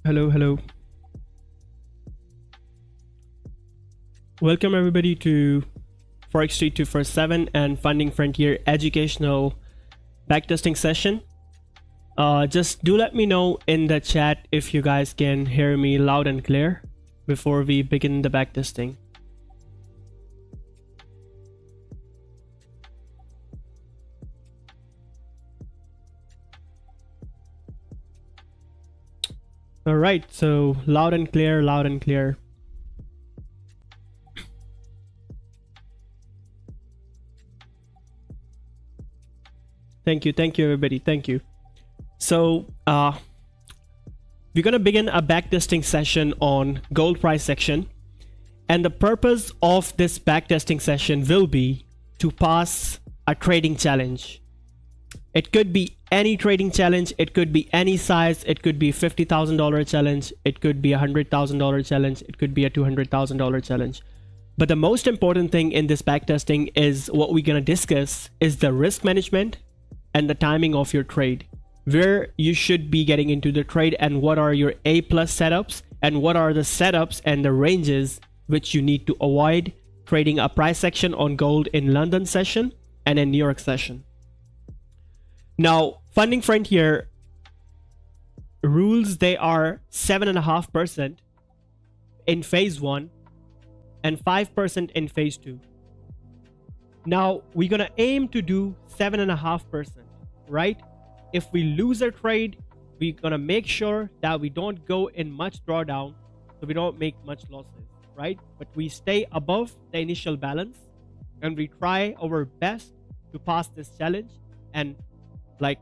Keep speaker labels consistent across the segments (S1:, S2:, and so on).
S1: Hello, hello. Welcome everybody to Forexstreet247 and Funding Frontier educational backtesting session. Just do let me know in the chat if you guys can hear me loud and clear before we begin the backtesting. All right, so loud and clear, loud and clear. Thank you everybody, thank you. So we're gonna begin a backtesting session on gold price section, and the purpose of this backtesting session will be to pass a trading challenge. It could be any trading challenge, it could be any size, it could be $50,000 challenge, it could be $100,000 challenge, it could be a $200,000 challenge. But the most important thing in this backtesting is what we're gonna discuss is the risk management and the timing of your trade, where you should be getting into the trade, and what are your A+ setups, and what are the setups and the ranges which you need to avoid trading a price action on gold in London session and in New York session. Now, Funding Frontier rules, they are 7.5% in phase 1 and 5% in phase 2. Now, we're gonna aim to do 7.5%, right? If we lose a trade, we're gonna make sure that we don't go in much drawdown, so we don't make much losses, right? But we stay above the initial balance, and we try our best to pass this challenge and like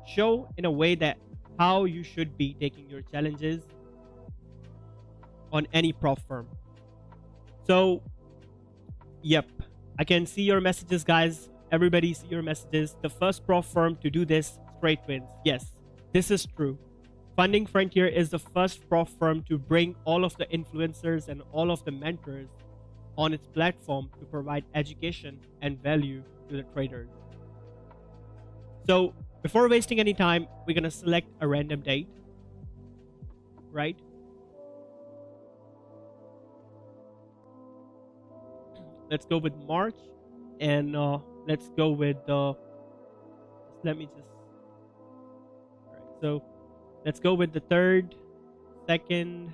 S1: show in a way that how you should be taking your challenges on any prop firm. So yep, I can see your messages, guys. Everybody see your messages. The first prop firm to do this straight wins. Yes, this is true. Funding Frontier is the first prop firm to bring all of the influencers and all of the mentors on its platform to provide education and value to the traders. So before wasting any time, we're gonna select a random date, right? Let's go with March, and let's go with let me just, all right, so let's go with the 3rd, 2nd.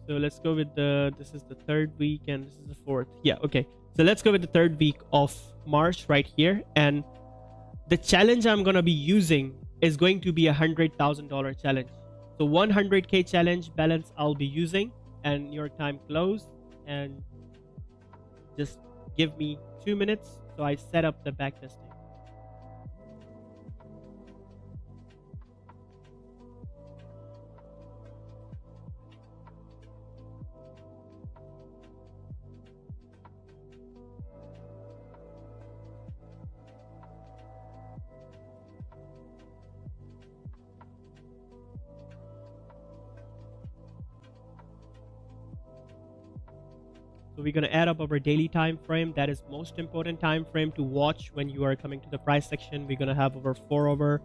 S1: So let's go with this is the 3rd week and this is the 4th. Yeah, okay. So let's go with the 3rd week of March right here. And the challenge I'm gonna be using is going to be a $100,000 challenge. So 100K challenge balance I'll be using, and New York time close, and just give me 2 minutes so I set up the backtesting. So we're going to add up our daily time frame. That is most important time frame to watch when you are coming to the price section. We're going to have over 4 hour,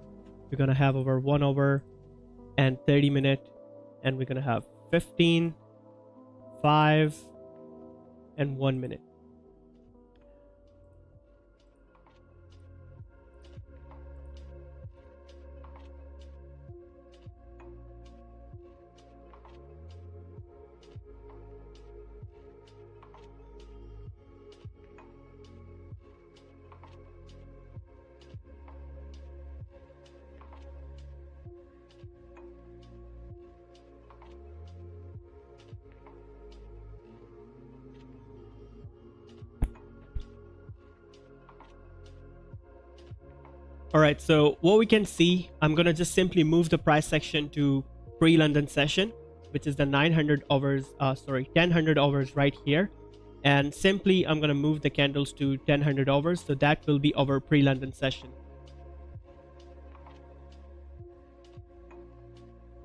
S1: we're going to have over 1 hour and 30 minute, and we're going to have 15, 5 and 1 minute. All right, so what we can see, I'm gonna just simply move the price section to pre-London session, which is the 900 hours, 1000 hours right here. And simply, I'm gonna move the candles to 1000 hours. So that will be our pre-London session.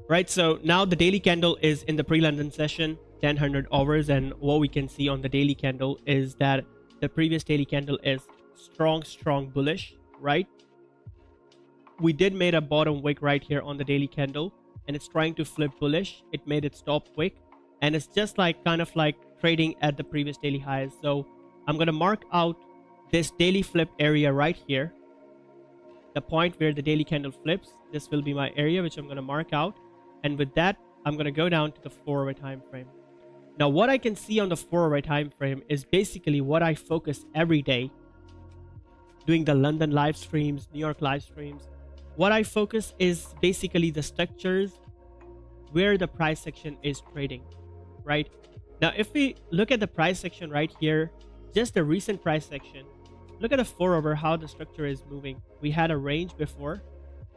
S1: Right, so now the daily candle is in the pre-London session, 1000 hours. And what we can see on the daily candle is that the previous daily candle is strong bullish, right? we did made a bottom wick right here on the daily candle, and it's trying to flip bullish. It made its top wick, and it's just like kind of like trading at the previous daily highs. So I'm going to mark out this daily flip area right here, the point where the daily candle flips. This will be my area which I'm going to mark out, and with that I'm going to go down to the 4-hour time frame. Now what I can see on the 4-hour time frame is basically what I focus every day doing the London live streams, New York live streams. What I focus is basically the structures where the price section is trading, right? Now if we look at the price section right here, just the recent price section, look at the 4-hour, how the structure is moving. We had a range before.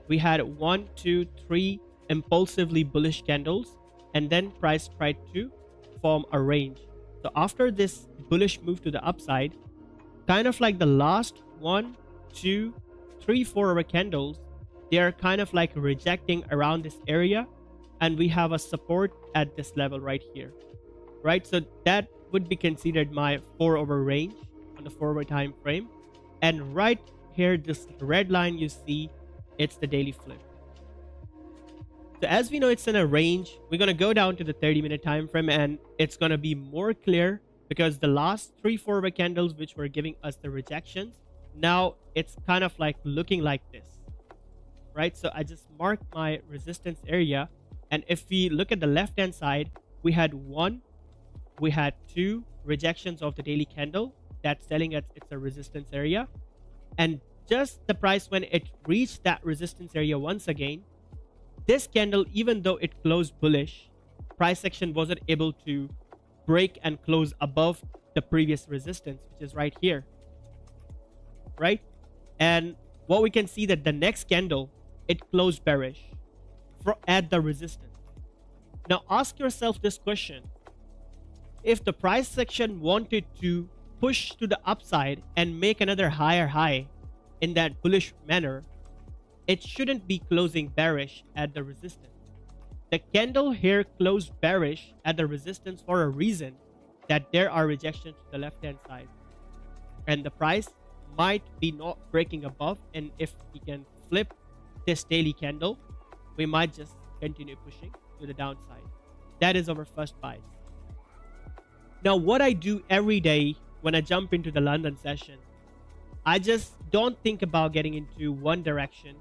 S1: We had 1, 2, 3 impulsively bullish candles, and then price tried to form a range. So after this bullish move to the upside, kind of like the last 1, 2, 3, 4-hour candles, they are kind of like rejecting around this area, and we have a support at this level right here, right? So that would be considered my 4-hour range on the 4-hour time frame. And right here, this red line you see, it's the daily flip. So as we know it's in a range, we're going to go down to the 30-minute time frame, and it's going to be more clear because the last 3 4-hour candles which were giving us the rejections, now it's kind of like looking like this, right? So I just marked my resistance area, and if we look at the left hand side, we had 1, we had 2 rejections of the daily candle. That's telling us it's a resistance area, and just the price when it reached that resistance area once again, this candle, even though it closed bullish, price action wasn't able to break and close above the previous resistance, which is right here, right? And what we can see that the next candle, it closed bearish at the resistance. Now ask yourself this question: if the price section wanted to push to the upside and make another higher high in that bullish manner, it shouldn't be closing bearish at the resistance. The candle here closed bearish at the resistance for a reason, that there are rejections to the left hand side, and the price might be not breaking above, and if we can flip this daily candle, we might just continue pushing to the downside. That is our first bias. Now what I do every day when I jump into the London session, I just don't think about getting into one direction.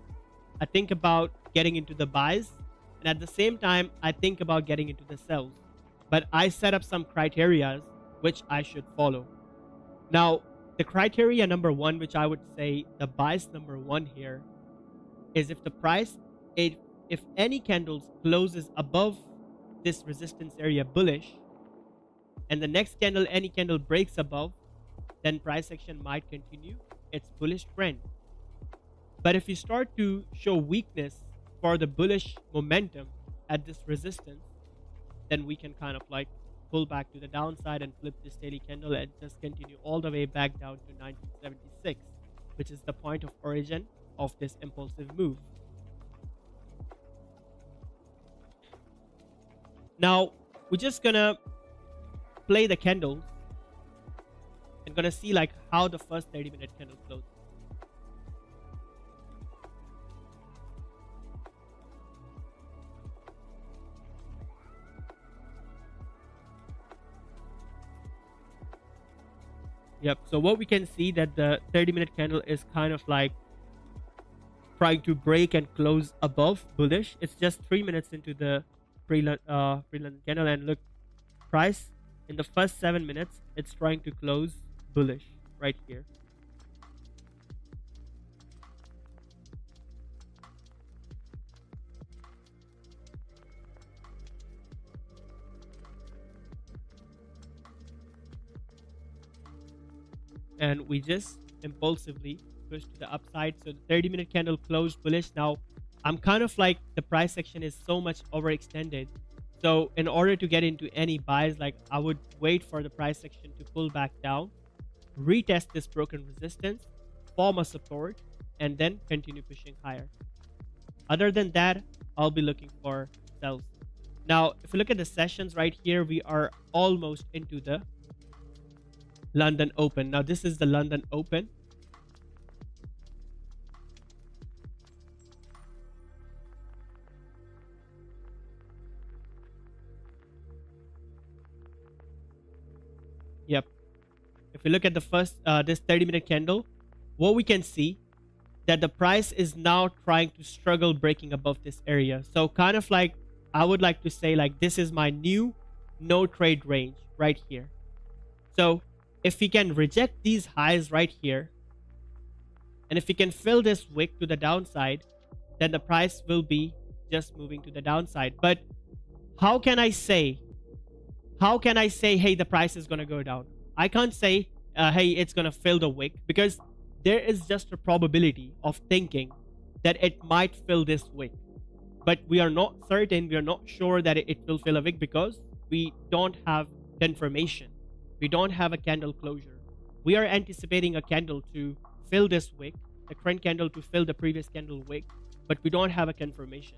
S1: I think about getting into the buys, and at the same time I think about getting into the sells, but I set up some criteria which I should follow. Now the criteria number 1, which I would say the bias number 1 here, is if the price, if any candles closes above this resistance area bullish, and the next candle, any candle breaks above, then price action might continue its bullish trend. But if you start to show weakness for the bullish momentum at this resistance, then we can kind of like pull back to the downside and flip this daily candle and just continue all the way back down to 1976, which is the point of origin of this impulsive move. Now we're just gonna play the candles and gonna see like how the first 30-minute candle closes. Yep, so what we can see that the 30-minute candle is kind of like trying to break and close above bullish. It's just 3 minutes into the pre-London candle, and look, price in the first 7 minutes, it's trying to close bullish right here. And we just impulsively push to the upside. So the 30-minute candle closed bullish. Now I'm kind of like, the price action is so much overextended. So in order to get into any buys, like I would wait for the price action to pull back down, retest this broken resistance, form a support, and then continue pushing higher. Other than that, I'll be looking for sells. Now, if you look at the sessions right here, we are almost into the London Open. Now this is the London Open. if we look at the first this 30-minute candle, what we can see that the price is now trying to struggle breaking above this area. So kind of like, I would like to say like this is my new no trade range right here. So if we can reject these highs right here, and if we can fill this wick to the downside, then the price will be just moving to the downside. But how can I say, hey, the price is going to go down? I can't say, hey, it's going to fill the wick, because there is just a probability of thinking that it might fill this wick. But we are not certain, we are not sure that it will fill a wick, because we don't have confirmation. We don't have a candle closure. We are anticipating a candle to fill this wick, the current candle to fill the previous candle wick, but we don't have a confirmation.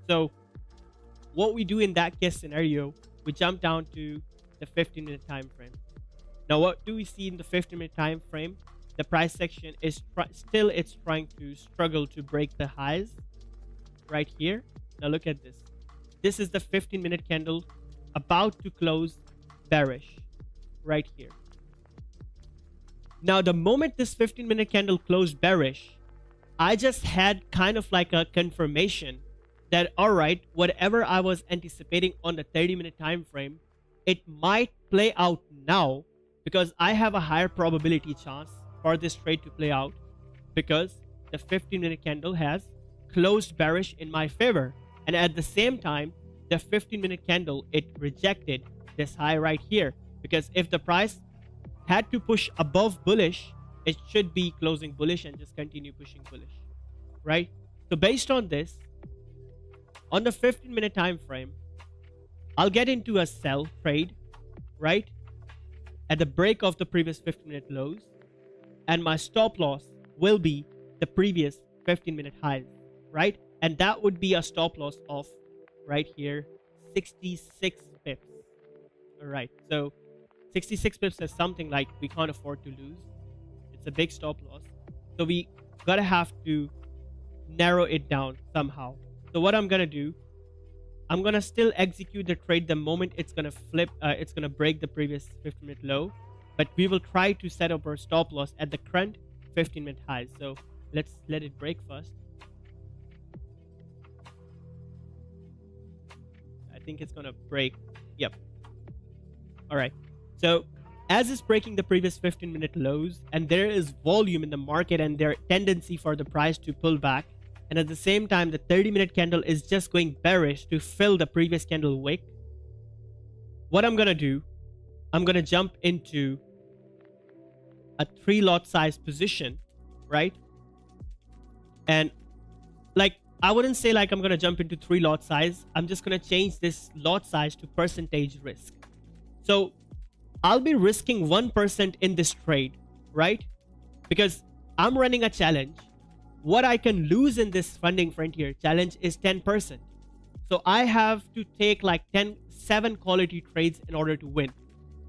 S1: So what we do in that case scenario, we jump down to the 15-minute time frame. Now what do we see in the 15-minute time frame? The price section is still trying to struggle to break the highs right here. Now look at this. This is the 15-minute candle about to close bearish right here. Now the moment this 15-minute candle closed bearish, I just had kind of like a confirmation that, all right, whatever I was anticipating on the 30-minute time frame, it might play out now, because I have a higher probability chance for this trade to play out, because the 15-minute candle has closed bearish in my favor. And at the same time, the 15-minute candle, it rejected this high right here, because if the price had to push above bullish, it should be closing bullish and just continue pushing bullish, right? So based on this, on the 15-minute time frame, I'll get into a sell trade, right, at the break of the previous 15-minute lows, and my stop loss will be the previous 15-minute highs, right? And that would be a stop loss of right here 66 pips. All right, so 66 pips is something like we can't afford to lose. It's a big stop loss, so we gotta have to narrow it down somehow. So what I'm gonna do, I'm gonna still execute the trade the moment it's gonna flip, it's gonna break the previous 15-minute low, but we will try to set up our stop loss at the current 15-minute highs. So let's let it break first. I think it's gonna break. Yep. All right. So as it's breaking the previous 15-minute lows, and there is volume in the market and their tendency for the price to pull back, and at the same time the 30-minute candle is just going bearish to fill the previous candle wick, what I'm gonna do, I'm gonna jump into a 3 lot size position, right? And like, I wouldn't say like I'm gonna jump into 3 lot size. I'm just gonna change this lot size to percentage risk. So I'll be risking 1% in this trade, right? Because I'm running a challenge. What I can lose in this funding frontier challenge is 10%. So I have to take like 7 quality trades in order to win.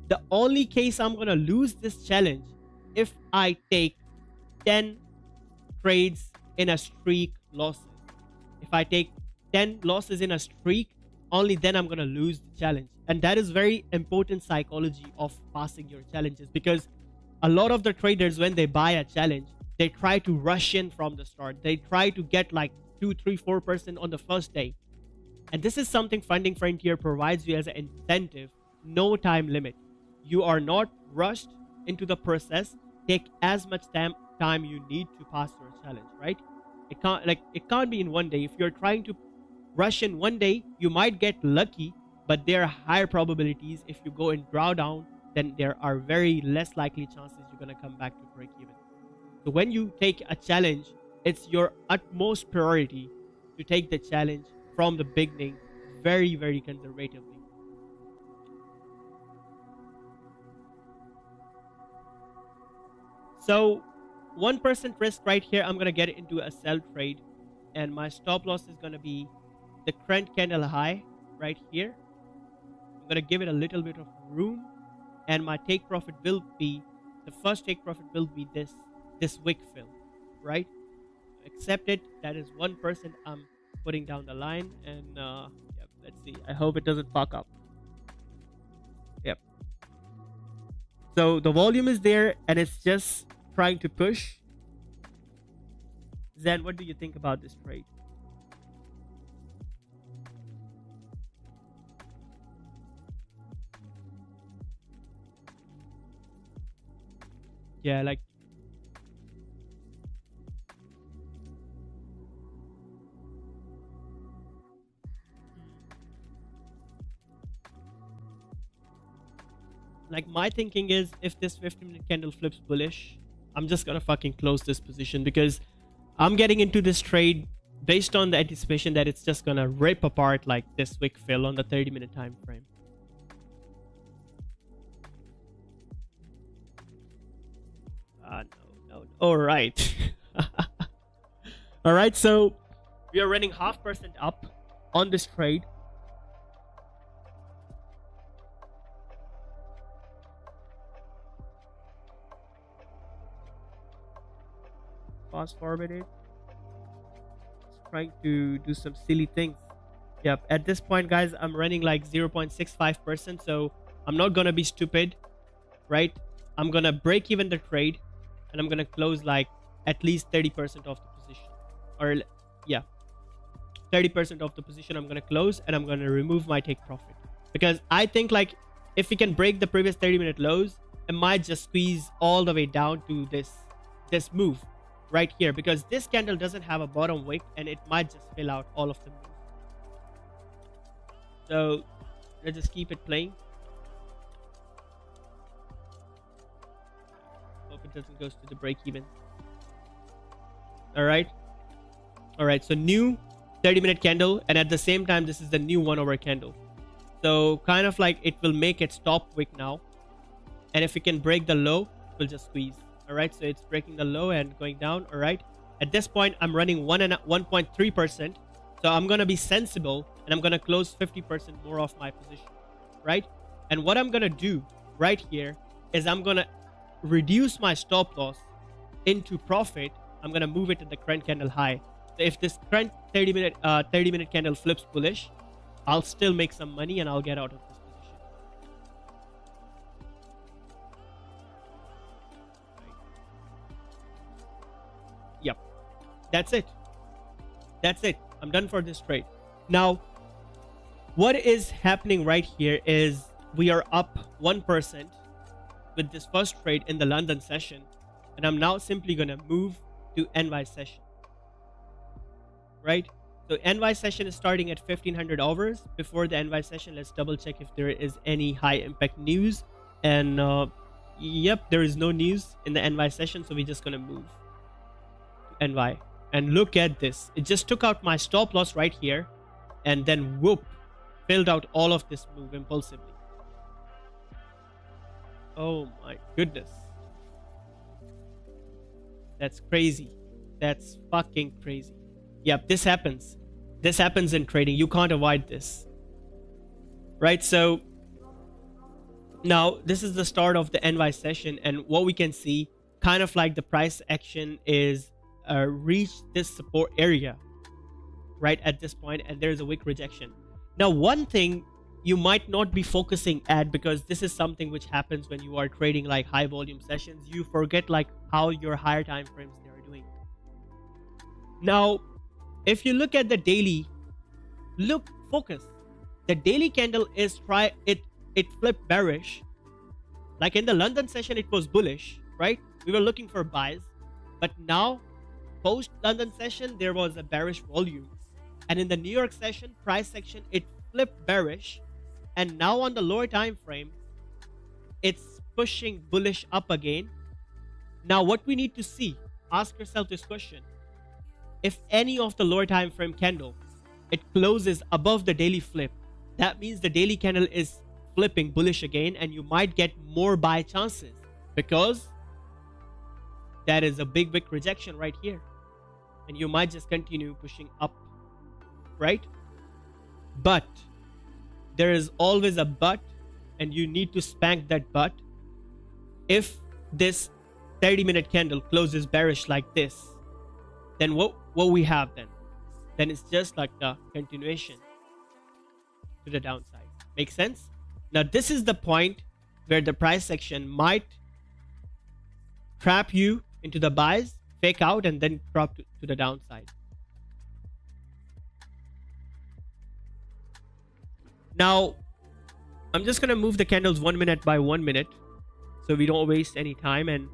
S1: The only case I'm going to lose this challenge if I take 10 trades in a streak losses. If I take 10 losses in a streak, only then I'm going to lose the challenge. And that is very important psychology of passing your challenges, because a lot of the traders, when they buy a challenge, they try to rush in from the start. They try to get like 2, 3, 4% on the first day. And this is something Funding Frontier provides you as an incentive. No time limit. You are not rushed into the process. Take as much time you need to pass your challenge, right? It can't be in one day. If you're trying to rush in one day, you might get lucky, but there are higher probabilities. If you go and draw down, then there are very less likely chances you're going to come back to break even. So when you take a challenge, it's your utmost priority to take the challenge from the beginning very, very conservatively. So 1% risk right here, I'm going to get into a sell trade, and my stop loss is going to be the current candle high right here. I'm going to give it a little bit of room, and my take profit will be, the first take profit will be this wick fill, right? Accept it. That is 1%. I'm putting down the line, and yeah, let's see. I hope it doesn't fuck up. Yep. So the volume is there and it's just trying to push. Zen, what do you think about this trade? Yeah, like my thinking is, if this 15-minute candle flips bullish, I'm just gonna fucking close this position, because I'm getting into this trade based on the anticipation that it's just gonna rip apart like this wick fill on the 30-minute time frame. No. All right. All right, so we are running 0.5% up on this trade. Fast forward it. It's trying to do some silly things. Yep, at this point, guys, I'm running like 0.65%, so I'm not gonna be stupid, right? I'm gonna break even the trade, and I'm gonna close like at least 30% of the position, or yeah, 30% of the position I'm gonna close, and I'm gonna remove my take profit, because I think like if we can break the previous 30-minute lows, it might just squeeze all the way down to this move right here, because this candle doesn't have a bottom wick and it might just fill out all of the moves. So let's just keep it playing. Hope it doesn't go to the break even. All right, so new 30-minute candle, and at the same time this is the new 1 hour candle, so kind of like it will make its top wick now, and if we can break the low, it will just squeeze. All right, so it's breaking the low and going down. All right, at this point I'm running 1.3%, so I'm gonna be sensible and I'm gonna close 50% more of my position, right? And what I'm gonna do right here is I'm gonna reduce my stop loss into profit. I'm gonna move it to the current candle high. So if this current 30-minute candle flips bullish, I'll still make some money and I'll get out of this position. Yep, that's it. I'm done for this trade. Now what is happening right here is we are up 1% with this first trade in the London session, and I'm now simply gonna move to NY session, right? So NY session is starting at 1500 hours. Before the NY session, let's double check if there is any high impact news, and yep, there is no news in the NY session, so we're just gonna move to NY. And look at this, it just took out my stop loss right here, and then whoop, filled out all of this move impulsively. Oh my goodness, that's crazy. That's fucking crazy. Yep, this happens in trading. You can't avoid this, right? So now this is the start of the NY session, and what we can see, kind of like the price action is reached this support area right at this point, and there's a wick rejection. Now one thing you might not be focusing at, because this is something which happens when you are trading like high volume sessions, you forget like how your higher time frames they are doing. Now if you look at the daily, focus, the daily candle is it flipped bearish. Like in the London session it was bullish, right? We were looking for buys, but now post London session there was a bearish volume, and in the New York session price section it flipped bearish, and now on the lower time frame it's pushing bullish up again. Now what we need to see, ask yourself this question: if any of the lower time frame candle it closes above the daily flip, that means the daily candle is flipping bullish again, and you might get more buy chances, because that is a big rejection right here, and you might just continue pushing up, right? But there is always a but, and you need to spank that but. If this 30-minute candle closes bearish like this, then what we have then it's just like the continuation to the downside. Make sense? Now this is the point where the price section might trap you into the buys, fake out, and then drop to the downside. Now, I'm just gonna move the candles 1 minute by 1 minute, so we don't waste any time and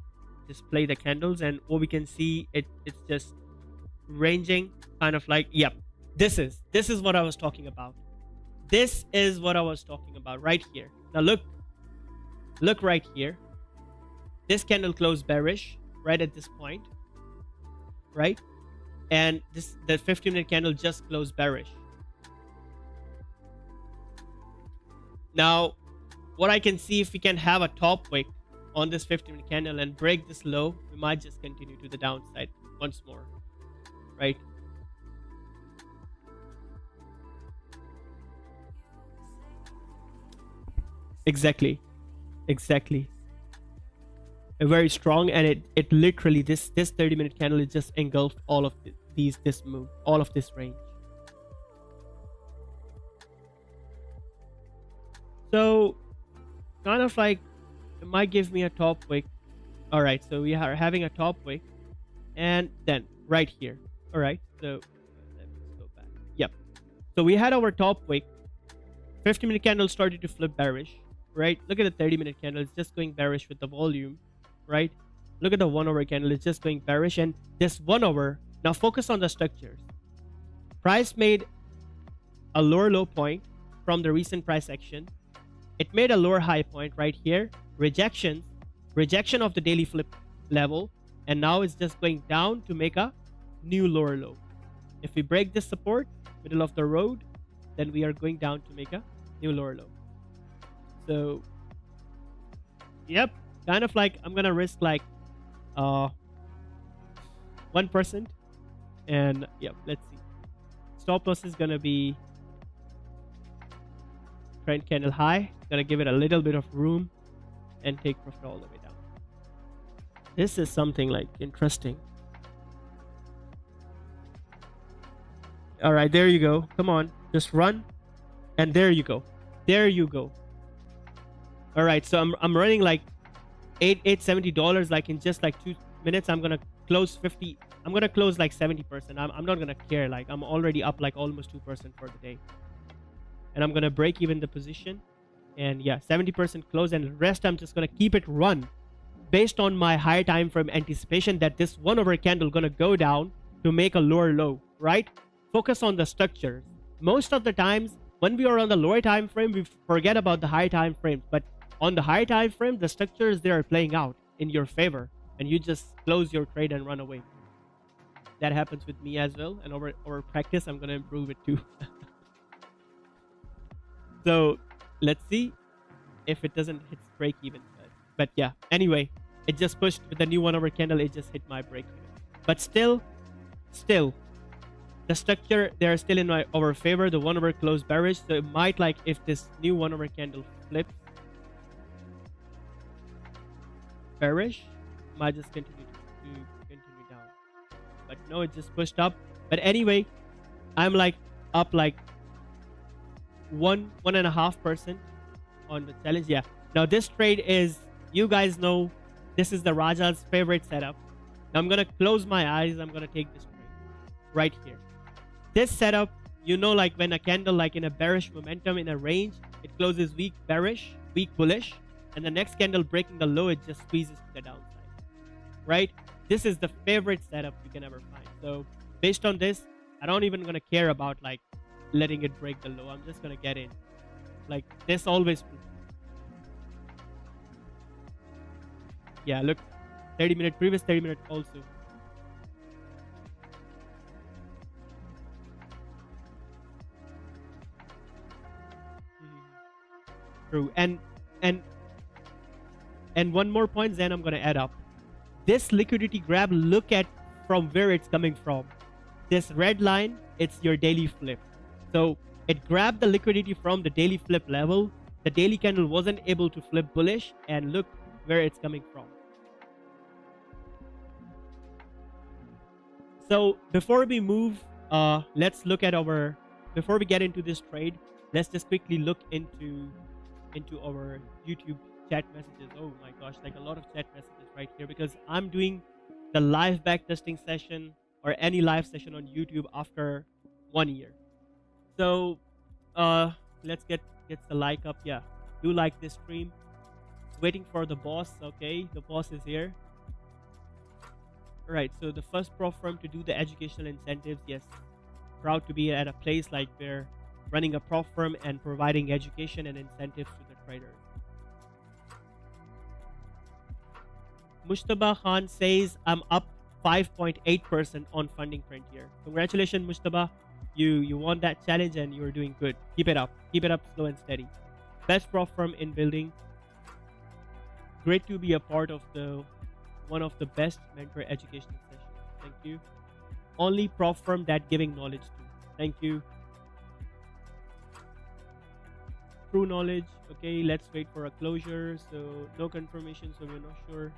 S1: just play the candles. And what we can see, it's just ranging, kind of like, yep, this is what I was talking about. This is what I was talking about right here. Now look right here. This candle closed bearish right at this point, right? And the 15-minute candle just closed bearish. Now, what I can see, if we can have a top wick on this 15-minute candle and break this low, we might just continue to the downside once more, right? Exactly. Very strong, and it literally, this 30-minute candle, it just engulfed all of this move, all of this range. So kind of like it might give me a top wick. All right, so we are having a top wick, and then right here. All right, so let me go back. Yep, so we had our top wick. 15-minute candle started to flip bearish, right? Look at the 30-minute candle, it's just going bearish with the volume, right? Look at the 1 hour candle, it's just going bearish. And this 1 hour, now focus on the structures. Price made a lower low point from the recent price action. It made a lower high point right here, rejection of the daily flip level, and now it's just going down to make a new lower low. If we break this support, middle of the road, then we are going down to make a new lower low. So yep, kind of like I'm gonna risk like 1%, and yep, let's see. Stop loss is gonna be trend candle high. Gonna give it a little bit of room and take profit all the way down. This is something like interesting. All right, there you go. Come on, just run, and there you go. All right, so I'm running like $870 like in just like 2 minutes. I'm gonna close 50. I'm gonna close like 70%. I'm not gonna care. Like I'm already up like almost 2% for the day, and I'm gonna break even the position. And yeah, 70% close, and the rest I'm just gonna keep it run based on my higher time frame anticipation that this 1 hour candle gonna go down to make a lower low, right? Focus on the structures. Most of the times when we are on the lower time frame, we forget about the higher time frame, but on the higher time frame, the structures, they are playing out in your favor, and you just close your trade and run away. That happens with me as well, and over practice I'm gonna improve it too. So let's see if it doesn't hit break even. But yeah, anyway, it just pushed with the new 1 hour candle. It just hit my break even. But still the structure, they are still in our favor. The 1 hour closed bearish, so it might, like, if this new 1 hour candle flips bearish, might just continue down. But no, it just pushed up. But anyway, I'm like up like 1.5% on the challenge. Yeah, now this trade is, you guys know, this is the Raja's favorite setup. Now I'm gonna close my eyes. I'm gonna take this trade right here. This setup, you know, like when a candle, like in a bearish momentum in a range, it closes weak bearish, weak bullish, and the next candle breaking the low, it just squeezes to the downside, right? This is the favorite setup you can ever find. So based on this, I don't even gonna care about like letting it break the low. I'm just gonna get in like this always. Yeah, look, 30-minute, previous 30-minute also. True. And one more point, then I'm gonna add up. This liquidity grab, look at from where it's coming from. This red line, it's your daily flip. So it grabbed the liquidity from the daily flip level. The daily candle wasn't able to flip bullish, and look where it's coming from. So before we move, let's look at our, before we get into this trade, let's just quickly look into our YouTube chat messages. Oh my gosh, like a lot of chat messages right here, because I'm doing the live backtesting session or any live session on YouTube after 1 year. So let's get the like up. Yeah, do like this stream. Waiting for the boss. Okay, the boss is here. Right, so the first prop firm to do the educational incentives. Yes, proud to be at a place like where running a prop firm and providing education and incentives to the traders. Mushtaba Khan says, I'm up 5.8% on funding print here. Congratulations, Mushtaba. You won that challenge and you're doing good. Keep it up. Keep it up, slow and steady. Best prop firm in building. Great to be a part of one of the best mentor educational sessions. Thank you. Only prop firm that giving knowledge to. Thank you. True knowledge. Okay, let's wait for a closure. So no confirmation, so we're not sure.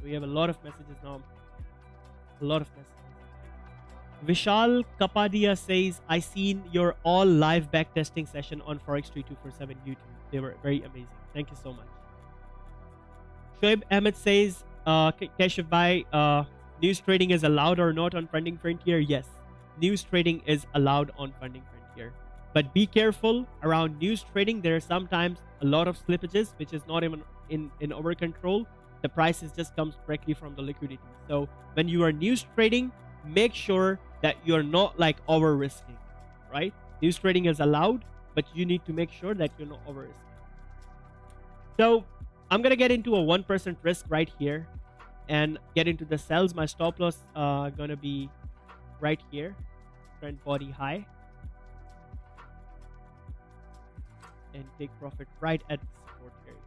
S1: We have a lot of messages now. A lot of messages. Vishal Kapadia says, I seen your all live backtesting session on Forexstreet247 YouTube. They were very amazing. Thank you so much. Shoaib Ahmed says, Keashif bhai, news trading is allowed or not on funding frontier? Yes, news trading is allowed on funding frontier. But be careful around news trading. There are sometimes a lot of slippages, which is not even in our control. The prices just comes directly from the liquidity. So when you are news trading, make sure that you're not like over risking, right? News trading is allowed, but you need to make sure that you're not over risking. So I'm gonna get into a 1% risk right here and get into the sells. My stop loss gonna be right here, trend body high, and take profit right at the support area.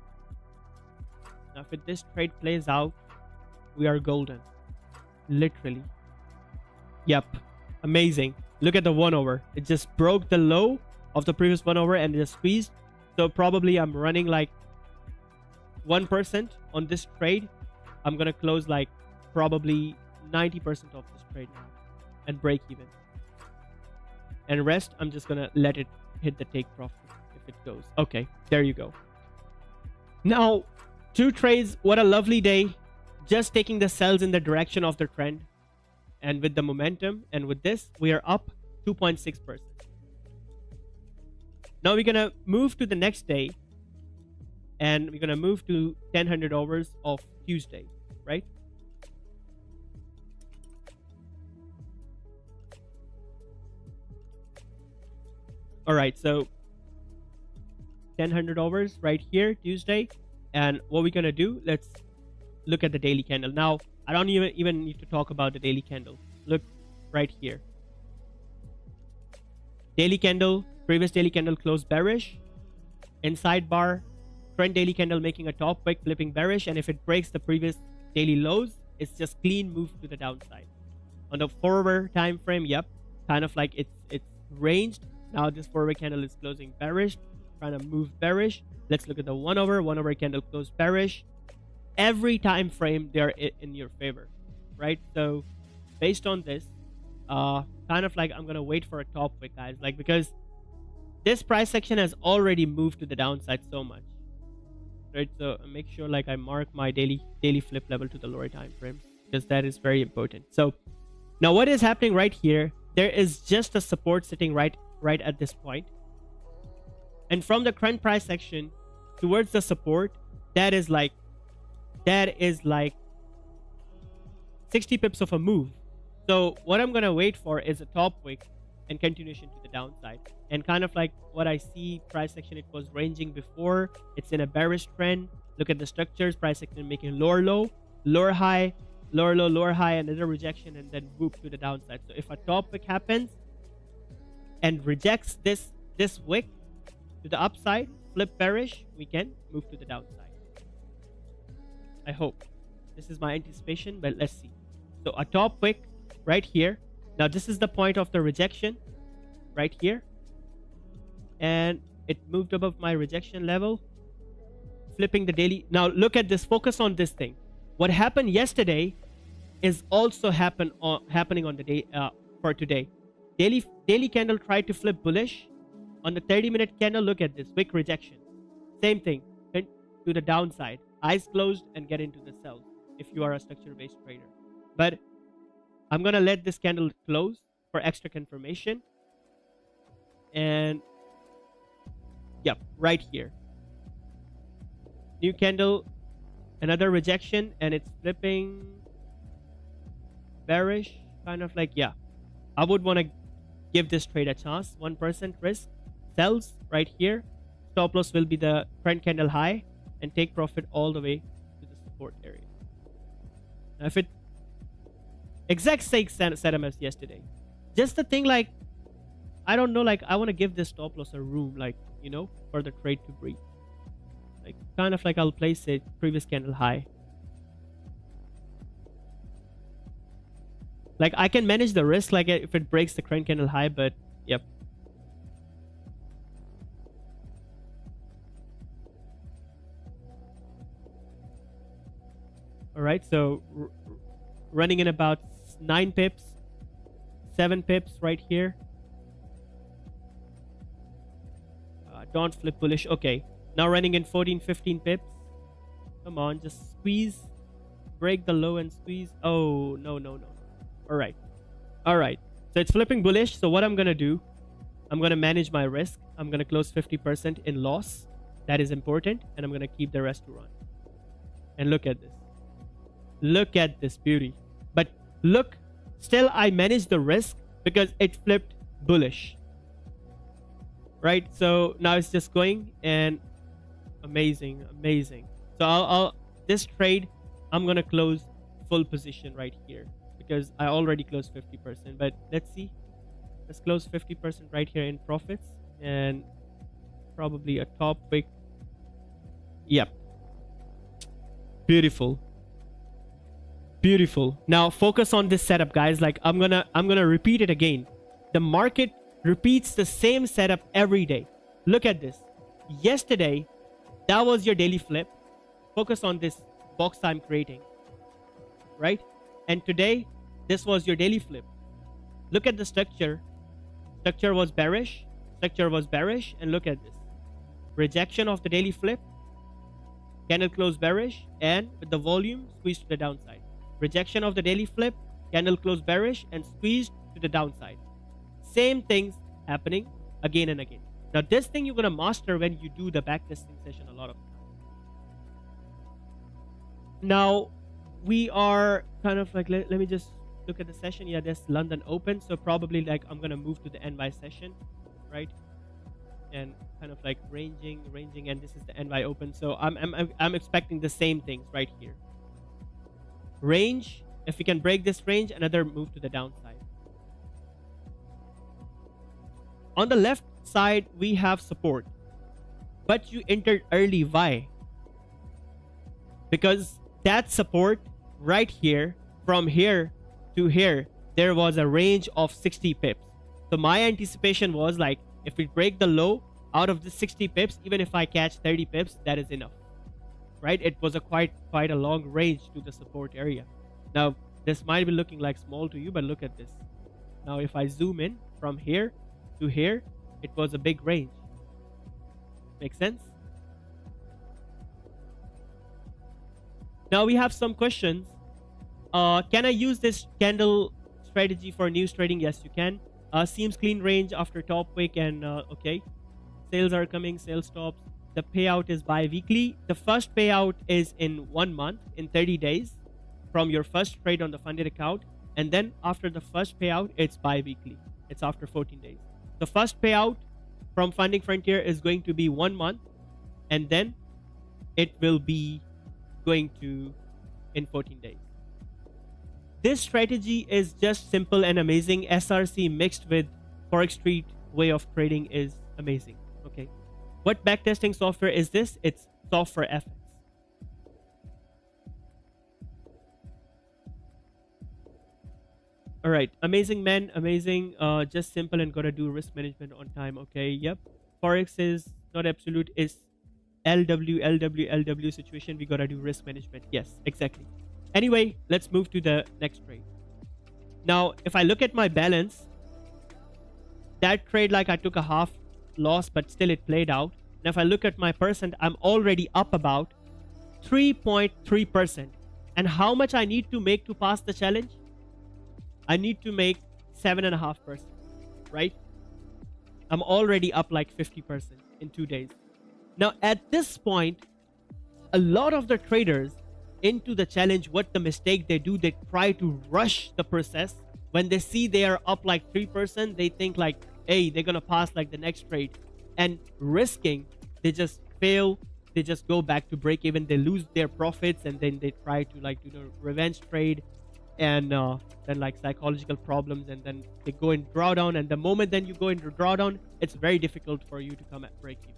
S1: Now if this trade plays out, we are golden, literally. Yep, amazing. Look at the 1 over. It just broke the low of the previous 1 over and just squeezed. So probably I'm running like 1% on this trade. I'm gonna close like probably 90% of this trade now and break even. And rest, I'm just gonna let it hit the take profit if it goes. Okay, there you go. Now, 2 trades. What a lovely day. Just taking the sells in the direction of the trend. And with the momentum, and with this, we are up 2.6%. Now we're gonna move to the next day, and we're gonna move to 1000 hours of Tuesday, right? All right, so 1000 hours right here, Tuesday, and what we're gonna do? Let's look at the daily candle now. I don't even need to talk about the daily candle. Look right here. Daily candle, previous daily candle closed bearish. Inside bar, trend daily candle making a top wick, flipping bearish. And if it breaks the previous daily lows, it's just clean move to the downside. On the 4-hour time frame, yep, kind of like it's ranged. Now this 4-hour candle is closing bearish, trying to move bearish. Let's look at the 1-hour. 1-hour candle closed bearish. Every time frame they're in your favor, right? So based on this, kind of like I'm gonna wait for a top wick, guys, like because this price section has already moved to the downside so much, right? So make sure like I mark my daily flip level to the lower time frame, because that is very important. So now what is happening right here, there is just a support sitting right at this point, and from the current price section towards the support, that is like 60 pips of a move. So what I'm gonna wait for is a top wick and continuation to the downside. And kind of like what I see price action, it was ranging before. It's in a bearish trend. Look at the structures, price action making lower low, lower high, lower low, lower high, another rejection, and then whoop to the downside. So if a top wick happens and rejects this wick to the upside, flip bearish, we can move to the downside. I hope. This is my anticipation, but let's see. So a top wick right here. Now this is the point of the rejection right here. And it moved above my rejection level. Flipping the daily. Now look at this. Focus on this thing. What happened yesterday is also happening on the day for today. Daily candle tried to flip bullish. On the 30-minute candle, look at this. Wick rejection. Same thing, to the downside, eyes closed and get into the sell if you are a structure based trader. But I'm gonna let this candle close for extra confirmation. And yep, right here, new candle, another rejection, and it's flipping bearish, kind of like, yeah, I would want to give this trade a chance. 1% risk, sells right here, stop loss will be the trend candle high, and take profit all the way to the support area. Now if it exact same setup as yesterday, just the thing, like, I don't know, like, I want to give this stop loss a room, like, you know, for the trade to breathe. Like, kind of like I'll place it previous candle high. Like, I can manage the risk, like, if it breaks the trend candle high, but yep. All right, so running in about 9 pips, 7 pips right here. Don't flip bullish. Okay, now running in 14, 15 pips. Come on, just squeeze, break the low and squeeze. Oh, no. All right. So it's flipping bullish. So what I'm going to do, I'm going to manage my risk. I'm going to close 50% in loss. That is important. And I'm going to keep the rest to run. And look at this. Look at this beauty. But look, still I managed the risk because it flipped bullish. Right? So now it's just going, and amazing. So I'll this trade, I'm going to close full position right here, because I already closed 50%. But let's see. Let's close 50% right here in profits, and probably a top wick. Yep. Beautiful. Now focus on this setup, guys. Like, I'm gonna repeat it again. The market repeats the same setup every day. Look at this. Yesterday, that was your daily flip. Focus on this box I'm creating, right? And today, this was your daily flip. Look at the structure. Structure was bearish, and look at this. Rejection of the daily flip, candle close bearish, and with the volume squeezed to the downside. Rejection of the daily flip, candle close bearish, and squeezed to the downside. Same things happening again and again. Now this thing you're gonna master when you do the backtesting session a lot of times. Now we are kind of like, let me just look at the session. Yeah, there's London open, so probably like I'm gonna move to the NY session, right? And kind of like ranging, and this is the NY open. So I'm expecting the same things right here. Range, if we can break this range, another move to the downside. On the left side, we have support, but you entered early. Why? Because that support right here, from here to here, there was a range of 60 pips. So my anticipation was like, if we break the low out of the 60 pips, even if I catch 30 pips, that is enough, right? It was a quite a long range to the support area. Now this might be looking like small to you, but look at this. Now if I zoom in from here to here, it was a big range. Make sense? Now we have some questions. Can I use this candle strategy for news trading? Yes, you can. Seems clean range after top wick, and okay. Sales are coming, sales stops. The payout is bi-weekly. The first payout is in 1 month, in 30 days from your first trade on the funded account. And then after the first payout, it's bi-weekly. It's after 14 days. The first payout from Funding Frontier is going to be 1 month, and then it will be going to in 14 days. This strategy is just simple and amazing. SRC mixed with Forexstreet way of trading is amazing. Okay, what backtesting software is this? It's software FX. All right, amazing, man, amazing. Just simple and gotta do risk management on time. Okay, yep. Forex is not absolute, is LW situation. We gotta do risk management. Yes, exactly. Anyway, let's move to the next trade. Now, if I look at my balance, that trade, like, I took a half loss, but still it played out. And if I look at my percent, I'm already up about 3.3%. And how much I need to make to pass the challenge? I need to make 7.5%, right? I'm already up like 50% in 2 days. Now, at this point, a lot of the traders into the challenge, what the mistake they do, they try to rush the process. When they see they are up like 3%, they think like, hey, they're going to pass like the next trade. And risking, they just fail. They just go back to break even. They lose their profits, and then they try to like do the revenge trade, and then like psychological problems, and then they go in drawdown. And the moment then you go into drawdown, it's very difficult for you to come at break even.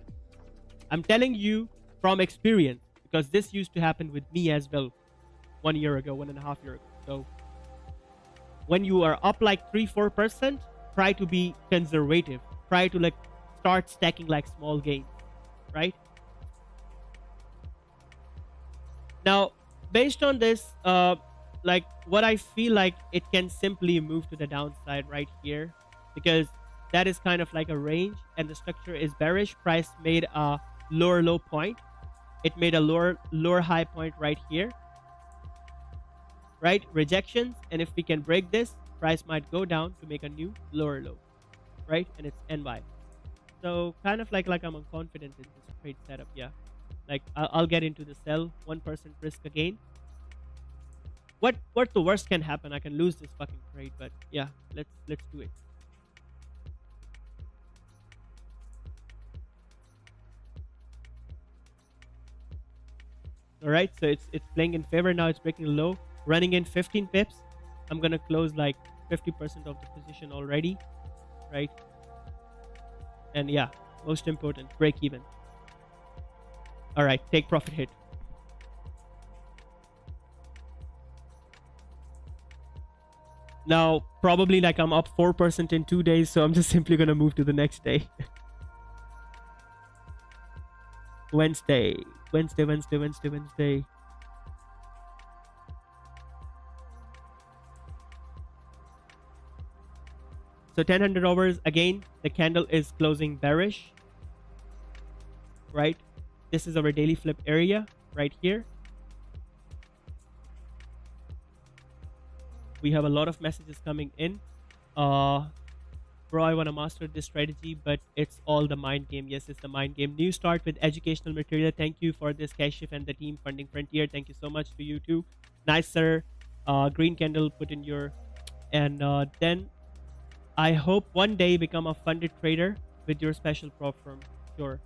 S1: I'm telling you from experience, because this used to happen with me as well 1 year ago, 1.5 years ago. So when you are up like 3-4%, try to be conservative. Try to like start stacking like small gains, right? Now, based on this, like what I feel like it can simply move to the downside right here, because that is kind of like a range and the structure is bearish. Price made a lower low point. It made a lower high point right here, right? Rejections. And if we can break this, price might go down to make a new lower low, right? And it's NY. So kind of like I'm confident in this trade setup. Yeah, like I'll get into the sell 1% risk again. What the worst can happen? I can lose this fucking trade, but yeah, let's do it. All right, so it's playing in favor now. It's breaking low, running in 15 pips. I'm gonna close like 50% of the position already, right? And yeah, most important, break even. All right, take profit hit. Now, probably like I'm up 4% in 2 days, so I'm just simply gonna move to the next day. Wednesday. So 1000 hours, again, the candle is closing bearish, right? This is our daily flip area right here. We have a lot of messages coming in. Bro, I want to master this strategy, but it's all the mind game. Yes, it's the mind game. New start with educational material. Thank you for this, Keashif and the team funding Frontier. Thank you so much to you too. Nice, sir. Green candle put in your... And then I hope one day become a funded trader with your special prop firm. Sure.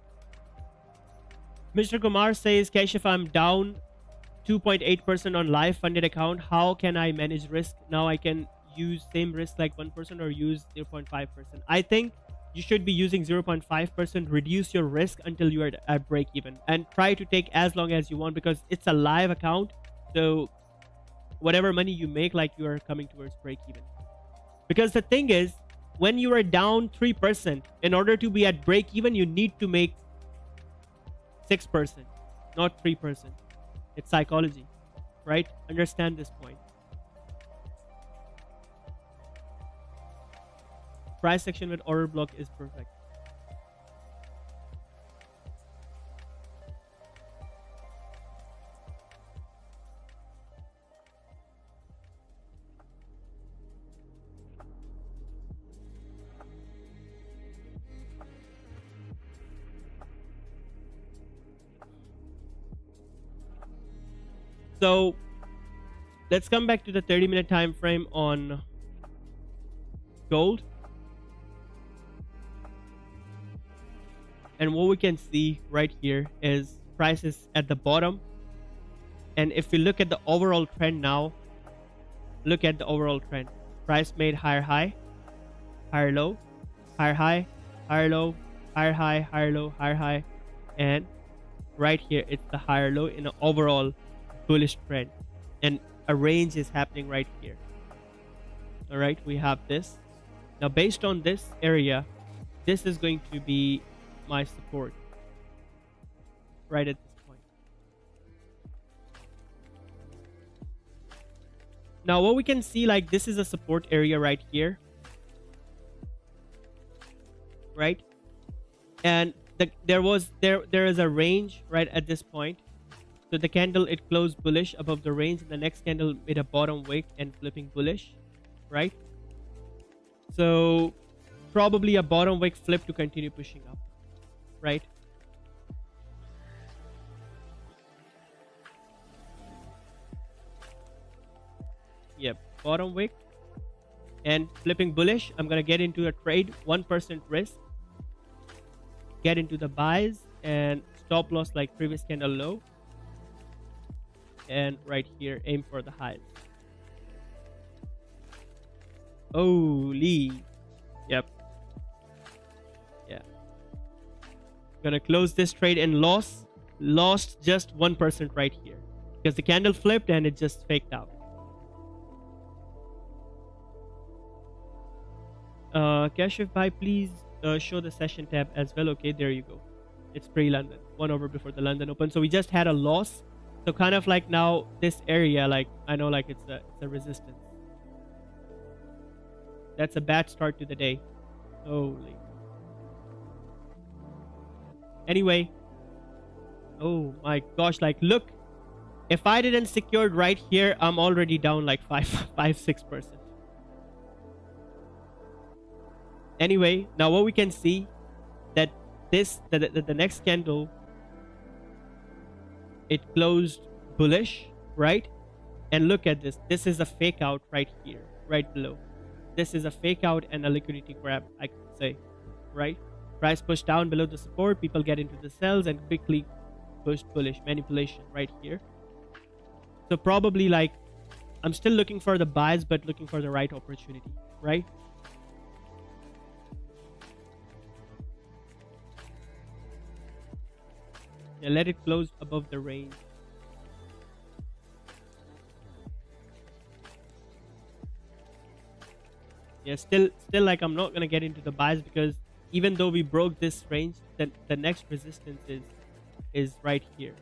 S1: Mr. Kumar says, Keashif, I'm down 2.8% on live funded account. How can I manage risk? Now I can use same risk like 1% or use 0.5%. I think you should be using 0.5%. Reduce your risk until you are at break even, and try to take as long as you want, because it's a live account. So whatever money you make, like you are coming towards break even. Because the thing is, when you are down 3%, in order to be at break even, you need to make 6%, not 3%. It's psychology, right? Understand this point. Price section with order block is perfect. So let's come back to the 30-minute time frame on gold. And what we can see right here is prices at the bottom. And if we look at the overall trend now, look at the overall trend. Price made higher high, higher low, higher high, higher low, higher high, higher low, higher high. And right here, it's the higher low in an overall bullish trend. And a range is happening right here. All right, we have this. Now, based on this area, this is going to be my support right at this point. Now what we can see, like this is a support area right here, right? And there is a range right at this point. So the candle, it closed bullish above the range, and the next candle made a bottom wick and flipping bullish, right? So probably a bottom wick flip to continue pushing up, right? Yep, bottom wick and flipping bullish. I'm gonna get into a trade, 1% risk, get into the buys and stop loss like previous candle low, and right here aim for the highs. Holy, yep, yeah. Gonna close this trade and lost just 1% right here because the candle flipped and it just faked out. Keashif bhai, please show the session tab as well. Okay, there you go. It's pre-London, 1 hour before the London Open. So we just had a loss. So kind of like now this area, like I know like it's a resistance. That's a bad start to the day. Holy. Anyway. Oh my gosh, like look. If I didn't secured right here, I'm already down like 6%. Anyway, now what we can see that the next candle, it closed bullish, right? And look at this. This is a fake out right here, right below. This is a fake out and a liquidity grab, I could say, right? Price pushed down below the support, people get into the sells and quickly pushed bullish, manipulation right here. So probably like I'm still looking for the buys, but looking for the right opportunity, right? Yeah, let it close above the range. Yeah, still like I'm not gonna get into the buys because even though we broke this range, then the next resistance is right here,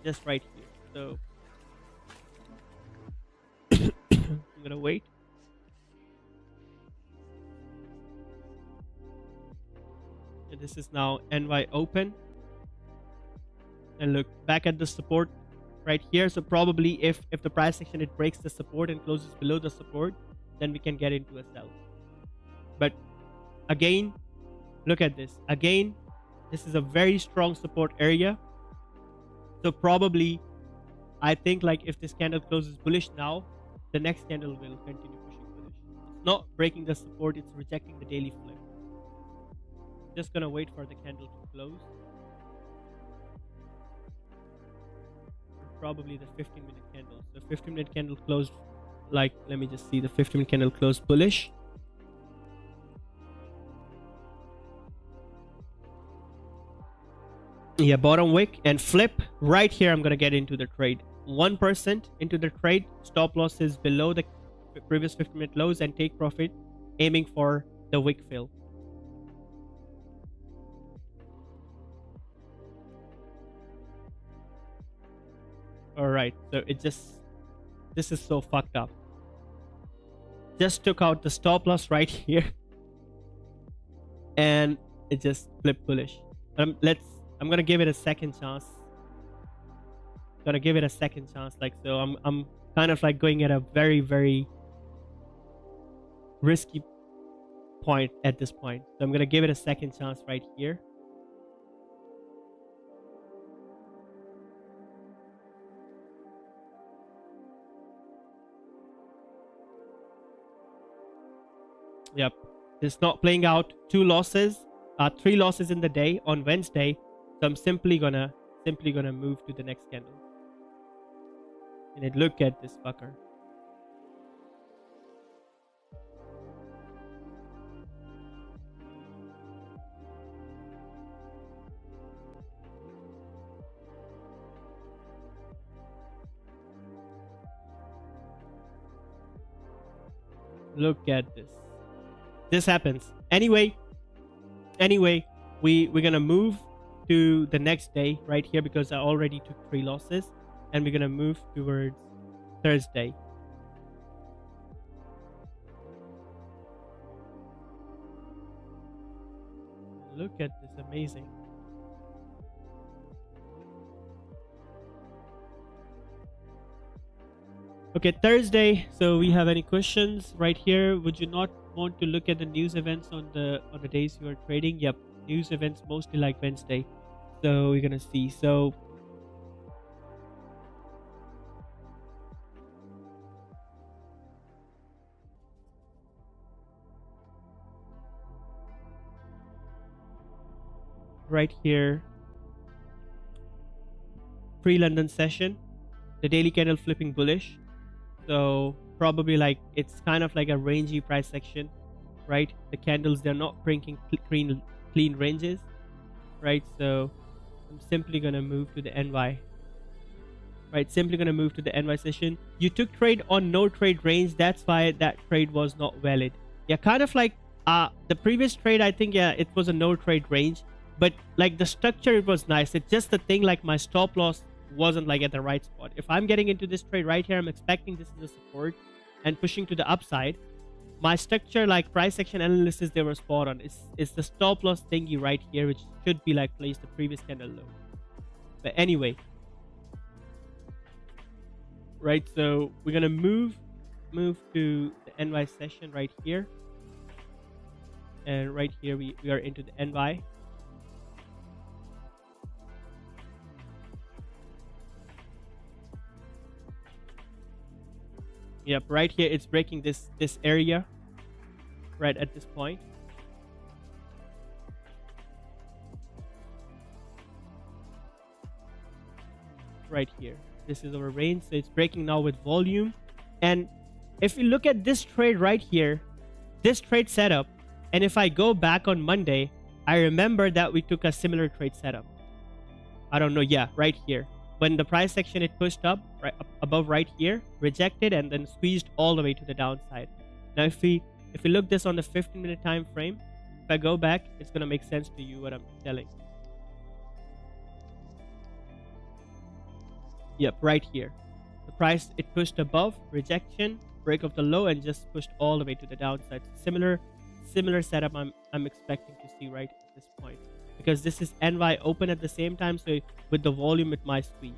S1: just right here. So I'm gonna wait. And this is now NY open. And look back at the support right here. So probably if the price action, it breaks the support and closes below the support, then we can get into a sell. But again, look at this. Again, this is a very strong support area. So probably I think like if this candle closes bullish now, the next candle will continue pushing bullish. It's not breaking the support, it's rejecting the daily flip. Just gonna wait for the candle to close. Probably the 15-minute candle. So 15-minute candle closed, like, let me just see, the 15-minute candle closed bullish. Yeah, bottom wick and flip right here. I'm gonna get into the trade, 1% into the trade. Stop loss is below the previous 15-minute lows and take profit, aiming for the wick fill. All right, so this is so fucked up. Just took out the stop loss right here and it just flipped bullish. I'm gonna give it a second chance. Like, so I'm kind of like going at a very, very risky point at this point. So I'm gonna give it a second chance right here. Yep, it's not playing out. 3 losses in the day on Wednesday. So I'm simply gonna move to the next candle. And it, look at this fucker. Look at this. This happens. Anyway, we're gonna move to the next day right here because I already took 3 losses, and we're gonna move towards Thursday. Look at this, amazing. Okay, Thursday. So we have any questions right here? Would you not want to look at the news events on the days you are trading? Yep, news events mostly like Wednesday. So we're gonna see. So right here, pre-London session, the daily candle flipping bullish. So probably like it's kind of like a rangy price section, right? The candles, they're not breaking clean ranges, right? So I'm simply gonna move to the NY, right? Simply gonna move to the NY session. You took trade on no trade range, that's why that trade was not valid. Yeah, kind of like the previous trade, I think, yeah, it was a no trade range, but like the structure, it was nice. It's just the thing, like my stop loss wasn't like at the right spot. If I'm getting into this trade right here, I'm expecting this is a support and pushing to the upside. My structure, like price action analysis, they were spot on. It's the stop loss thingy right here, which should be like placed the previous candle low. But anyway, right, so we're gonna move to the NY session right here, and right here we are into the NY. Yep, right here it's breaking this area right at this point. Right here, this is our range, so it's breaking now with volume. And if you look at this trade right here, this trade setup, and if I go back on Monday, I remember that we took a similar trade setup. I don't know, yeah, right here, when the price action, it pushed up right up above right here, rejected, and then squeezed all the way to the downside. Now if we look this on the 15-minute time frame, if I go back, it's gonna make sense to you what I'm telling. Yep, right here, the price, it pushed above, rejection, break of the low, and just pushed all the way to the downside. Similar setup I'm expecting to see right at this point, because this is NY open at the same time, so with the volume it might squeeze.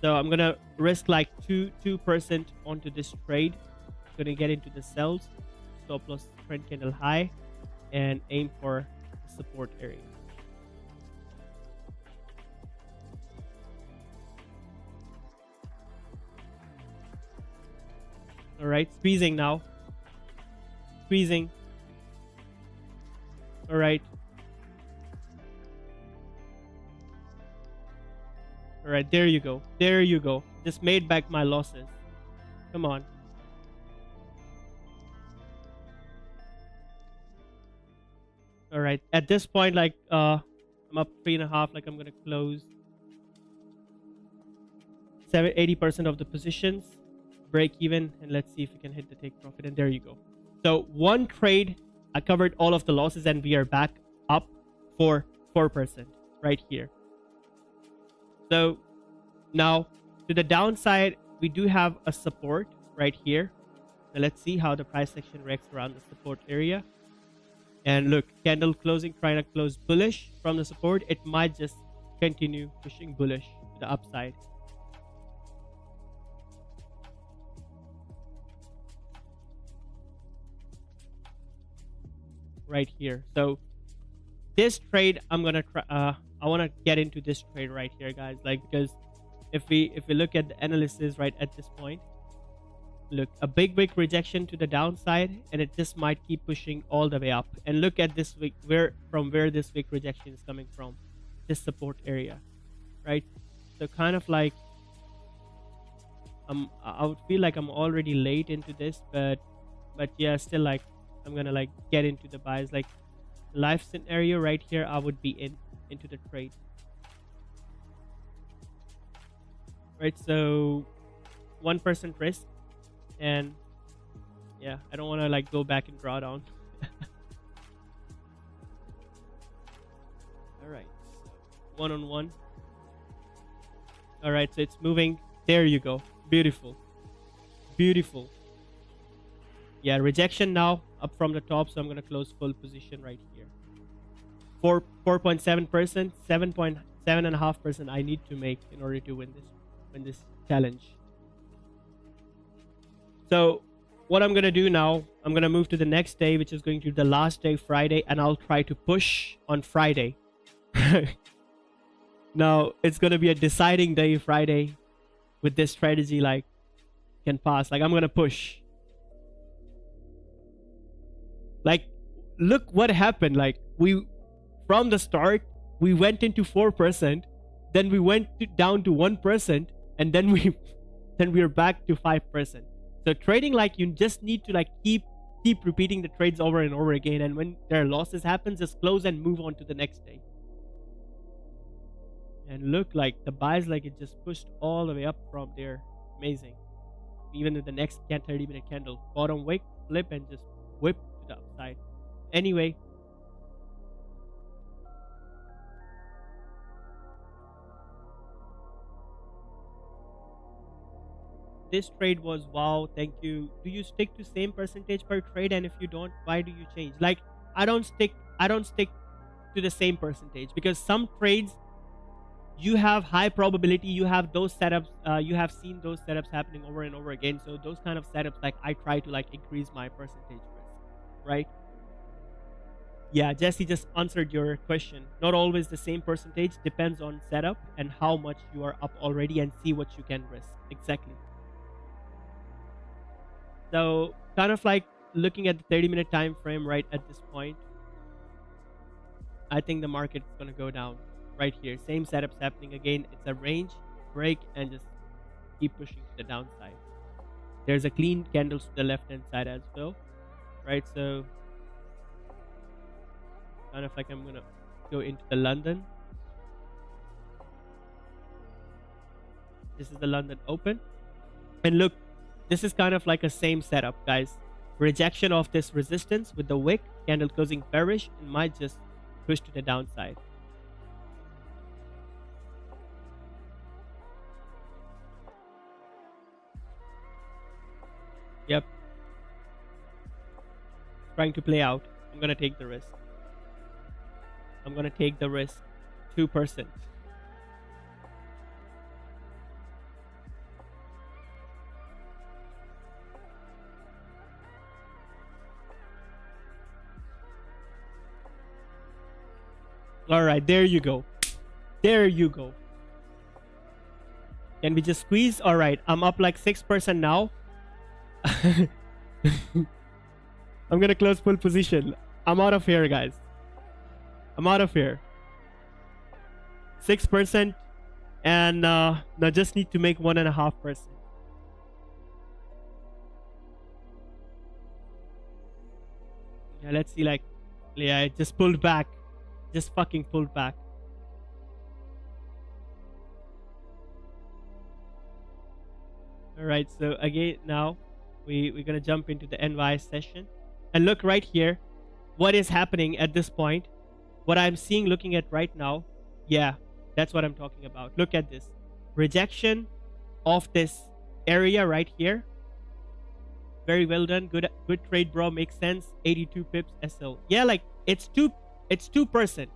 S1: So I'm gonna risk like 2% onto this trade. Gonna get into the sells, stop loss trend candle high, and aim for the support area. All right, squeezing now, squeezing. All right, all right, there you go, there you go. Just made back my losses. Come on. All right, at this point, like I'm up 3.5, like I'm gonna close 80% of the positions, break even, and let's see if we can hit the take profit. And there you go. So one trade, I covered all of the losses, and we are back up for 4% right here. So now to the downside, we do have a support right here. Now let's see how the price action reacts around the support area. And look, candle closing, trying to close bullish from the support. It might just continue pushing bullish to the upside. Right here. So this trade, I'm gonna try. I want to get into this trade right here, guys. Like, because if we look at the analysis right at this point, look, a big wick rejection to the downside, and it just might keep pushing all the way up. And look at this wick, where this wick rejection is coming from, this support area, right? So kind of like I would feel like I'm already late into this, but yeah, still, like I'm gonna like get into the buys. Like live scenario right here, I would be into the trade, right? So 1% risk, and yeah, I don't want to like go back and draw down. All right, one-on-one. All right, so it's moving. There you go. Beautiful, beautiful. Yeah, rejection now, up from the top, so I'm gonna close full position right here. 4.7%, 7.5% I need to make in order to win this challenge. So what I'm gonna do now, I'm gonna move to the next day, which is going to be the last day, Friday, and I'll try to push on Friday. Now it's gonna be a deciding day, Friday, with this strategy. Like, can pass. Like, I'm gonna push. Like, look what happened. Like, from the start we went into 4%, then we went down to 1%, and then we're back to 5%. So trading, like, you just need to like keep repeating the trades over and over again, and when there are losses happen, just close and move on to the next day. And look, like the buys, like it just pushed all the way up from there. Amazing. Even in the next 30-minute candle, bottom wick, flip, and just whip to the upside. Anyway, this trade was wow. Thank you. Do you stick to same percentage per trade? And if you don't, why do you change? Like, I don't stick to the same percentage, because some trades you have high probability, you have those setups, you have seen those setups happening over and over again. So those kind of setups, like, I try to like increase my percentage risk, right? Yeah, Jesse just answered your question. Not always the same percentage, depends on setup and how much you are up already, and see what you can risk. Exactly. So kind of like looking at the 30-minute time frame right at this point, I think the market is going to go down right here. Same setups happening again. It's a range, break, and just keep pushing to the downside. There's a clean candles to the left hand side as well, right? So kind of like I'm going to go into the London. This is the London open, and look, this is kind of like a same setup, guys. Rejection of this resistance with the wick, candle closing bearish, and might just push to the downside. Yep. Trying to play out. I'm gonna take the risk. I'm gonna take the risk. 2%. All right, there you go. There you go. Can we just squeeze? All right, I'm up like 6% now. I'm gonna close full position. I'm out of here, guys. I'm out of here. 6%, and now just need to make 1.5%. Yeah, let's see. Like, yeah, it just pulled back. Just fucking pulled back. All right, so again, now we're gonna jump into the NY session, and look right here, what is happening at this point. What I'm seeing, looking at right now, yeah, that's what I'm talking about. Look at this rejection of this area right here. Very well done. Good trade, bro. Makes sense. 82 pips SL. Yeah, like it's 2%.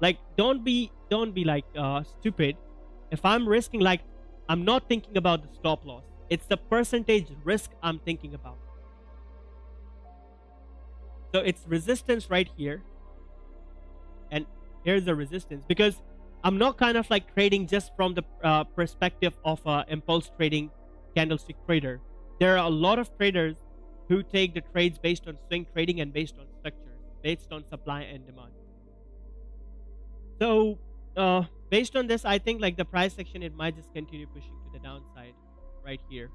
S1: Like, don't be like stupid. If I'm risking, like, I'm not thinking about the stop loss. It's the percentage risk I'm thinking about. So it's resistance right here, and here's the resistance, because I'm not kind of like trading just from the perspective of impulse trading candlestick trader. There are a lot of traders who take the trades based on swing trading and based on structure, based on supply and demand. So based on this, I think like the price section, it might just continue pushing to the downside right here.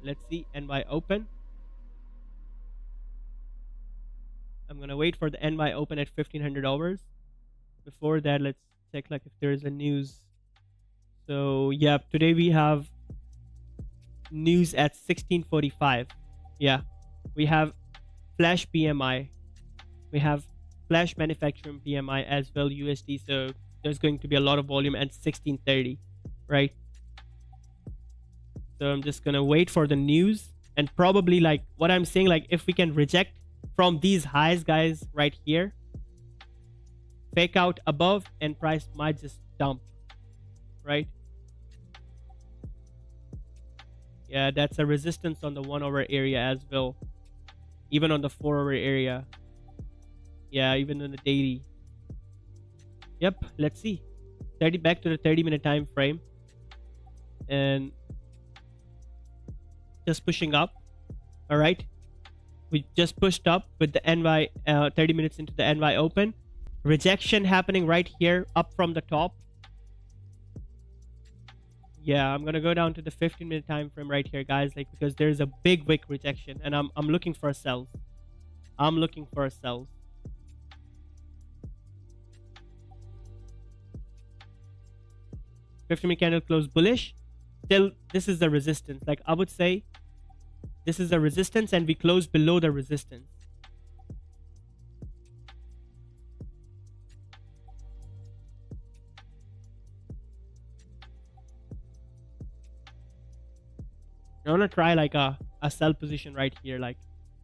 S1: Let's see NY open. I'm gonna wait for the NY open at $1,500. Before that, let's check like if there's a news. So yeah, today we have news at 16:45. Yeah, we have flash PMI, we have flash manufacturing PMI as well, USD. So there's going to be a lot of volume at 16:30, right? So I'm just gonna wait for the news, And probably like what I'm saying, like if we can reject from these highs, guys, right here, fake out above, and price might just dump, right? Yeah, that's a resistance on the 1 hour area as well, even on the 4 hour area. Yeah, even on the daily. Yep, let's see. 30 back to the 30-minute time frame, and just pushing up. All right, we just pushed up with the NY 30 minutes into the NY open. Rejection happening right here up from the top. Yeah, I'm gonna go down to the 15-minute time frame right here, guys, like because there's a big wick rejection, and I'm looking for a sell. I'm looking for a sell. 15-minute candle close bullish. Still, this is the resistance. Like I would say, this is the resistance, and we close below the resistance. I want to try like a sell position right here. Like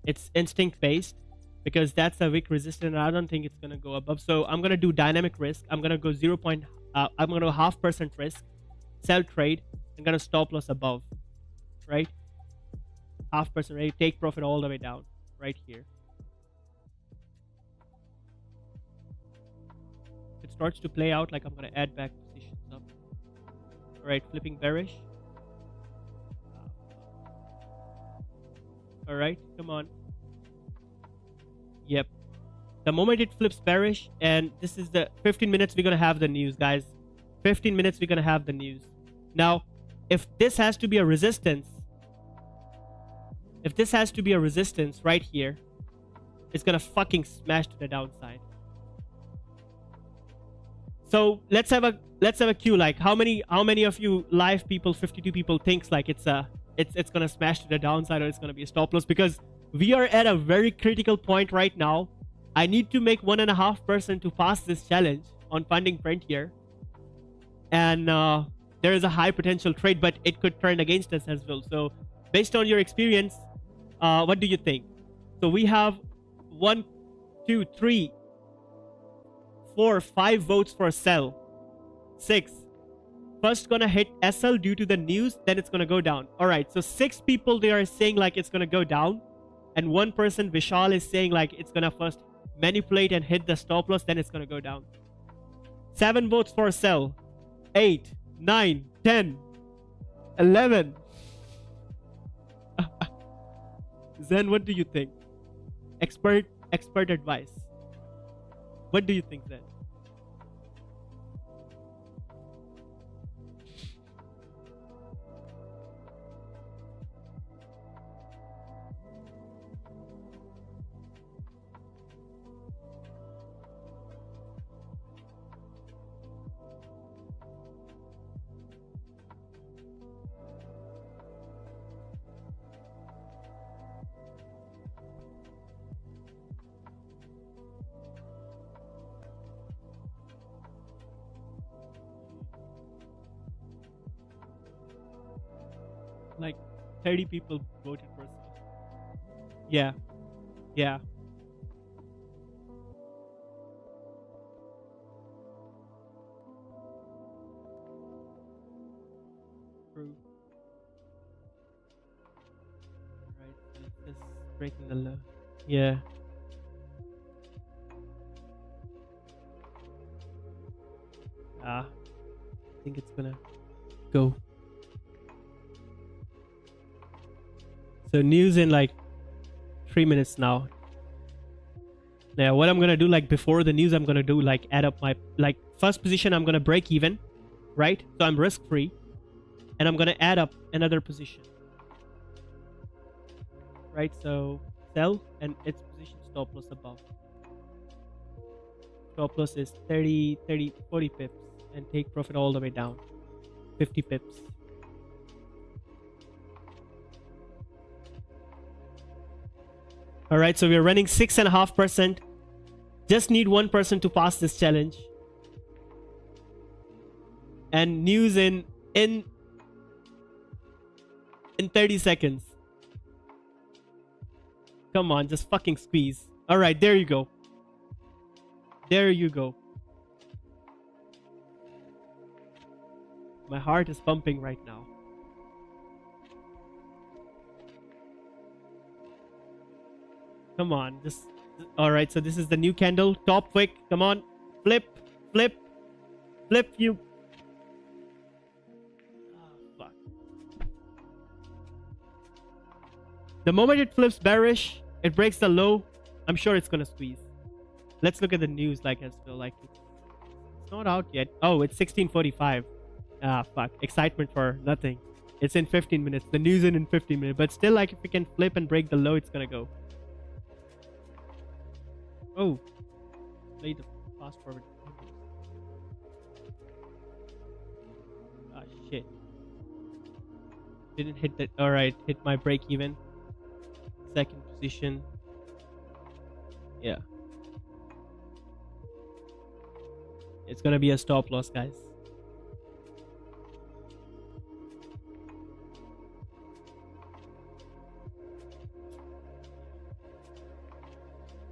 S1: it's instinct based because that's a wick resistance, and I don't think it's gonna go above. So I'm gonna do dynamic risk. I'm gonna go I'm gonna go 0.5% risk, sell trade. I'm gonna stop loss above, right? 0.5% rate, take profit all the way down right here. If it starts to play out, like I'm gonna add back positions up. All right, flipping bearish. All right, come on. Yep. The moment it flips bearish, and this is the 15 minutes, we're gonna have the news, guys. 15 minutes, we're gonna have the news. Now, if this has to be a resistance, right here, it's gonna fucking smash to the downside. So let's have a queue. Like how many of you live people, 52 people, thinks like it's gonna smash to the downside, or it's gonna be a stop loss? Because we are at a very critical point right now. I need to make 1.5% to pass this challenge on funding print here, and there is a high potential trade, but it could turn against us as well. So based on your experience, what do you think? So we have 1, 2, 3, 4, 5 votes for sell. 6. First gonna hit SL due to the news, then it's gonna go down. All right, so 6 people, they are saying like it's gonna go down, and 1 person, Vishal, is saying like it's gonna first manipulate and hit the stop loss, then it's gonna go down. 7 votes for sell. 8, 9, 10, 11. Zen, what do you think? Expert advice. What do you think, Zen? Like 30 people voted for sell. Yeah. Yeah. True. Right. It's just breaking the low. Yeah. I think it's gonna go. So news in like 3 minutes now. Now what I'm gonna do, like before the news, I'm gonna do like add up my like first position. I'm gonna break even, right? So I'm risk free, and I'm gonna add up another position, right? So sell, and its position stop loss above. Stop loss is 30, 40 pips, and take profit all the way down 50 pips. All right, so we're running 6.5%. Just need 1% to pass this challenge. And news in 30 seconds. Come on, just fucking squeeze. All right, there you go. There you go. My heart is pumping right now. Come on, just... All right, so this is the new candle. Top wick. Come on. Flip, flip, flip you. Oh, fuck. The moment it flips bearish, it breaks the low. I'm sure it's gonna squeeze. Let's look at the news like as well. Like it's not out yet. Oh, it's 16:45. Ah, fuck. Excitement for nothing. It's in 15 minutes. The news in 15 minutes. But still, like, if we can flip and break the low, it's gonna go. Oh. Play the fast forward. Ah, shit. Didn't hit that. Alright, hit my break even. Second position. Yeah. It's gonna be a stop loss, guys.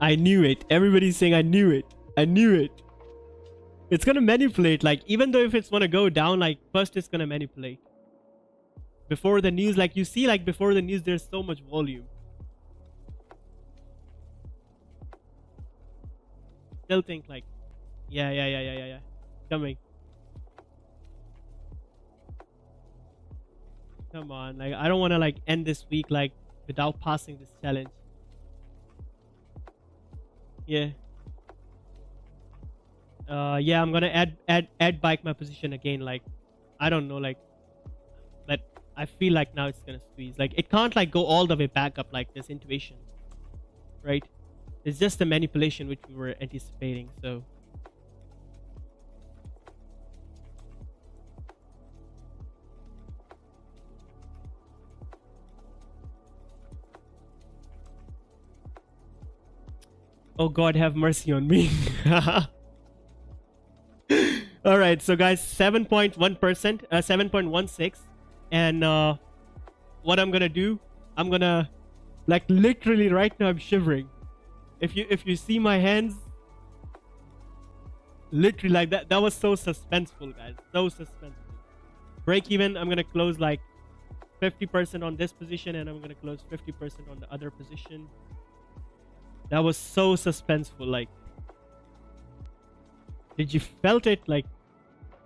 S1: I knew it. Everybody's saying I knew it. I knew it. It's gonna manipulate. Like, even though if it's gonna go down, like, first it's gonna manipulate. Before the news, like, you see, like, before the news, there's so much volume. Still think, like, yeah. Coming. Come on. Like, I don't want to, like, end this week, like, without passing this challenge. Yeah. Yeah, I'm gonna add bike my position again. Like, I don't know, like, but I feel like now it's gonna squeeze. Like, it can't like go all the way back up like this intuition, right? It's just a manipulation which we were anticipating. So oh God, have mercy on me. All right, so guys, 7.1%, 7.16, and what I'm gonna do, I'm gonna, like, literally right now I'm shivering. If you see my hands, literally like that was so suspenseful, guys, so suspenseful. Break even, I'm gonna close like 50% on this position, and I'm gonna close 50% on the other position. That was so suspenseful. Like, did you felt it? Like,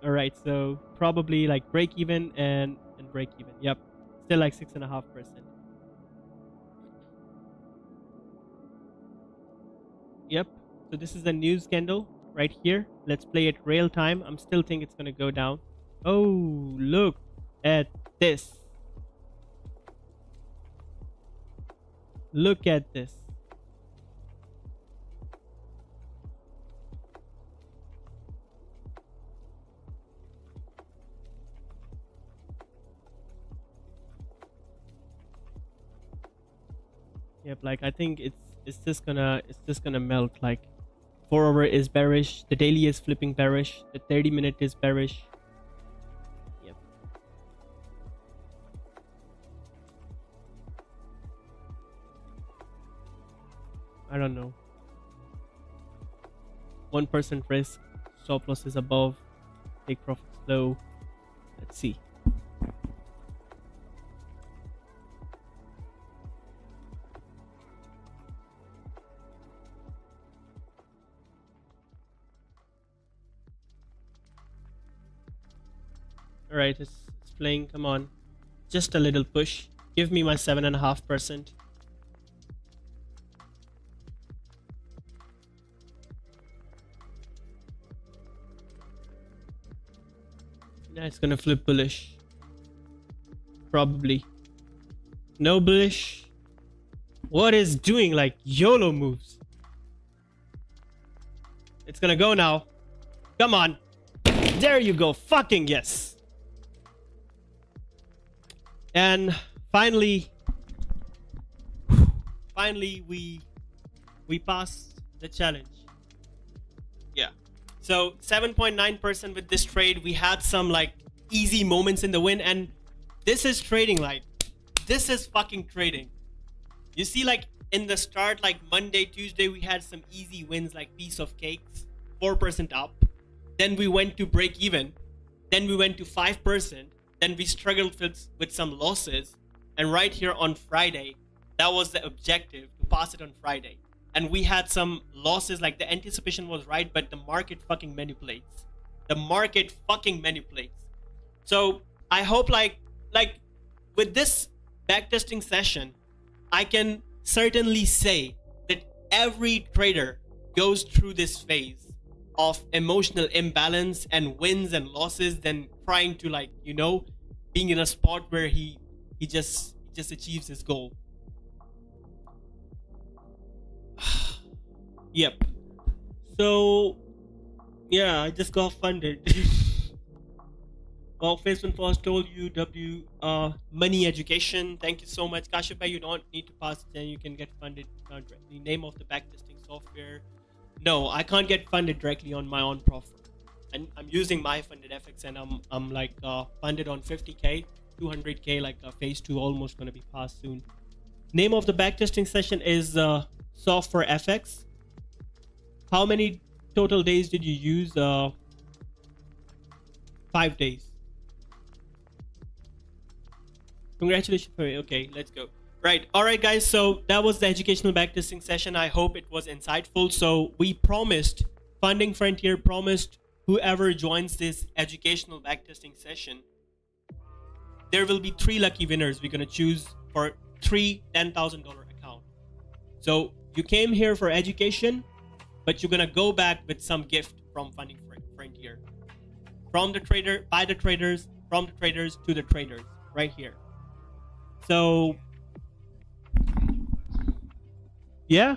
S1: all right, so probably like break even and break even. Yep, still like 6.5%. Yep, so this is the news candle right here. Let's play it real time. I'm still think it's gonna go down. Oh, look at this. Look at this. Yep, like I think it's just gonna melt. Like 4 hour is bearish, the daily is flipping bearish, the 30-minute is bearish. Yep. I don't know. 1% risk, stop loss is above, take profits low. Let's see. All right, it's playing. Come on, just a little push. Give me my 7.5%. Yeah, it's gonna flip bullish. Probably. No bullish. What is doing like YOLO moves? It's gonna go now. Come on. There you go. Fucking yes. And finally we passed the challenge. Yeah. So 7.9% with this trade. We had some like easy moments in the win, and this is trading. Like, this is fucking trading. You see, like, in the start, like Monday, Tuesday, we had some easy wins, like piece of cakes, 4% up. Then we went to break even. Then we went to 5%. Then we struggled with some losses. And right here on Friday, that was the objective, to pass it on Friday. And we had some losses, like the anticipation was right, but the market fucking manipulates. The market fucking manipulates. So I hope like with this backtesting session, I can certainly say that every trader goes through this phase of emotional imbalance and wins and losses, then trying to, like, you know, being in a spot where he just achieves his goal. Yep. So yeah, I just got funded. Well, Facebook Post told you money education. Thank you so much, Keashif. You don't need to pass it, and you can get funded directly. Name of the backtesting software. No, I can't get funded directly on my own profile. And I'm using my funded FX, and I'm like funded on 50k, 200k, like phase 2 almost gonna be passed soon. Name of the backtesting session is software FX. How many total days did you use? 5 days. Congratulations. Okay, let's go. Right. All right, guys. So that was the educational backtesting session. I hope it was insightful. So we promised, Funding Frontier promised, whoever joins this educational backtesting session, there will be 3 lucky winners we're going to choose for 3 $10,000 account. So you came here for education, but you're going to go back with some gift from Funding Frontier. From the trader, by the traders, from the traders to the traders, right here. So yeah.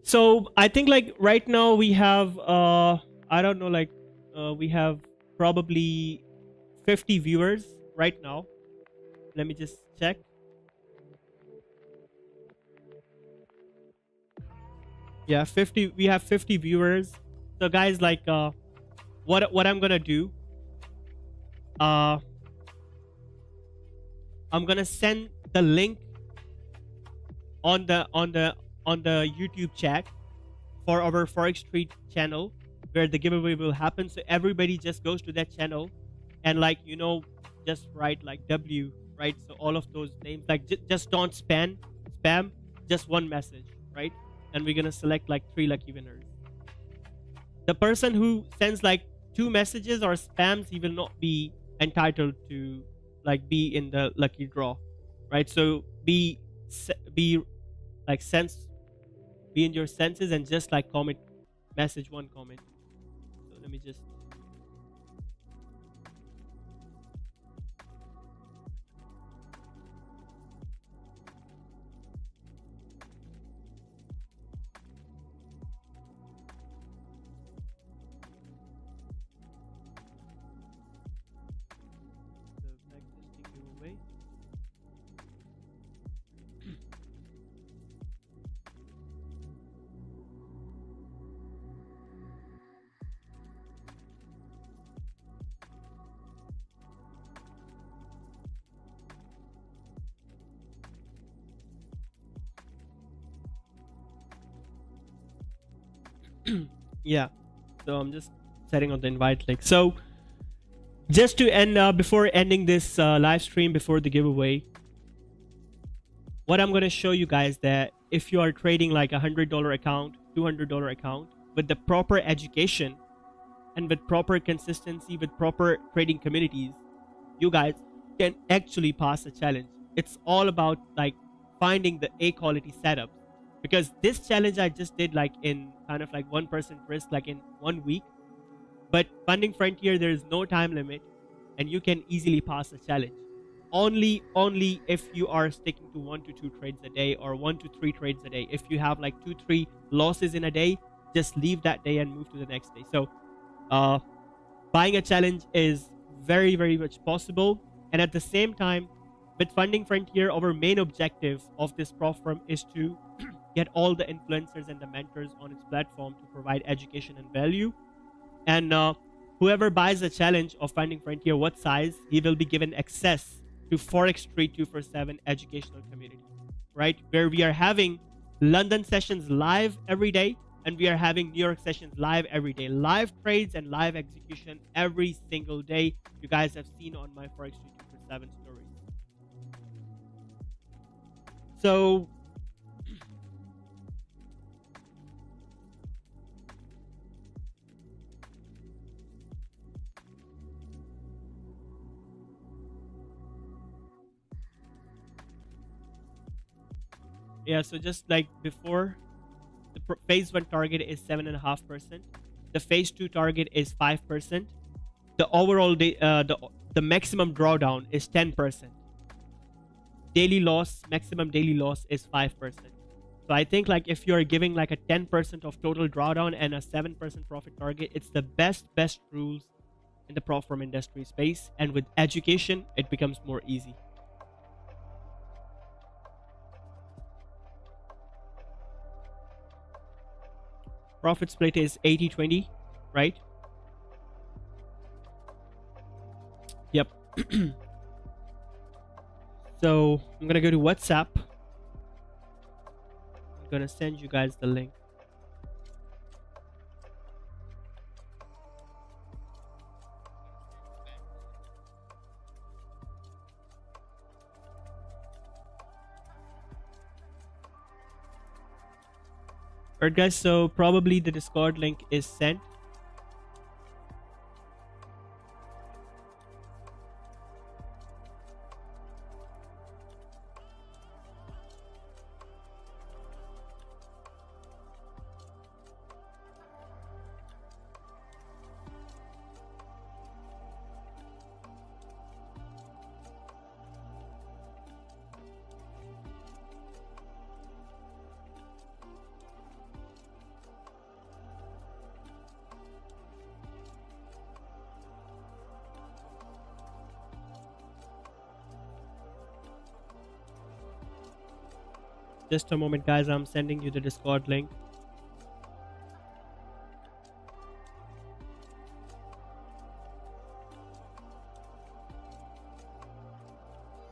S1: So I think like right now we have I don't know, like we have probably 50 viewers right now. Let me just check. Yeah, 50. We have 50 viewers. So guys, like what I'm gonna do, I'm gonna send the link on the YouTube chat for our Forex Street channel where the giveaway will happen. So everybody just goes to that channel and, like, you know, just write like W, right? So all of those names, like just don't spam just one message, right? And we're gonna select like 3 lucky winners. The person who sends like 2 messages or spams, he will not be entitled to like be in the lucky draw, right? So be like be in your senses and just like comment, message 1 comment. So let me just giveaway. Yeah, so I'm just setting on the invite link. So just to end, before ending this live stream, before the giveaway, what I'm going to show you guys, that if you are trading like $100 account, $200 account, with the proper education and with proper consistency, with proper trading communities, you guys can actually pass a challenge. It's all about like finding the A quality setups, because this challenge I just did like in kind of like 1% risk, like in 1 week. But Funding Frontier, there is no time limit and you can easily pass a challenge. Only if you are sticking to 1 to 2 trades a day or 1 to 3 trades a day. If you have like 2-3 losses in a day, just leave that day and move to the next day. So buying a challenge is very, very much possible. And at the same time, with Funding Frontier, our main objective of this platform is to get all the influencers and the mentors on its platform to provide education and value. And Whoever buys the challenge of finding frontier what size, he will be given access to Forexstreet247 educational community, right? Where we are having London sessions live every day, and we are having New York sessions live every day. Live trades and live execution every single day. You guys have seen on my Forexstreet247 stories. So yeah, so just like before, the phase 1 target is 7.5%. The phase 2 target is 5%. The overall the maximum drawdown is 10%. Daily loss, maximum daily loss is 5%. So I think like if you're giving like a 10% of total drawdown and a 7% profit target, it's the best rules in the prop firm industry space. And with education, it becomes more easy. Profit split is 80-20, right? Yep. So I'm gonna go to WhatsApp. I'm gonna send you guys the link. Alright guys, so probably the Discord link is sent. Just a moment guys, I'm sending you the Discord link.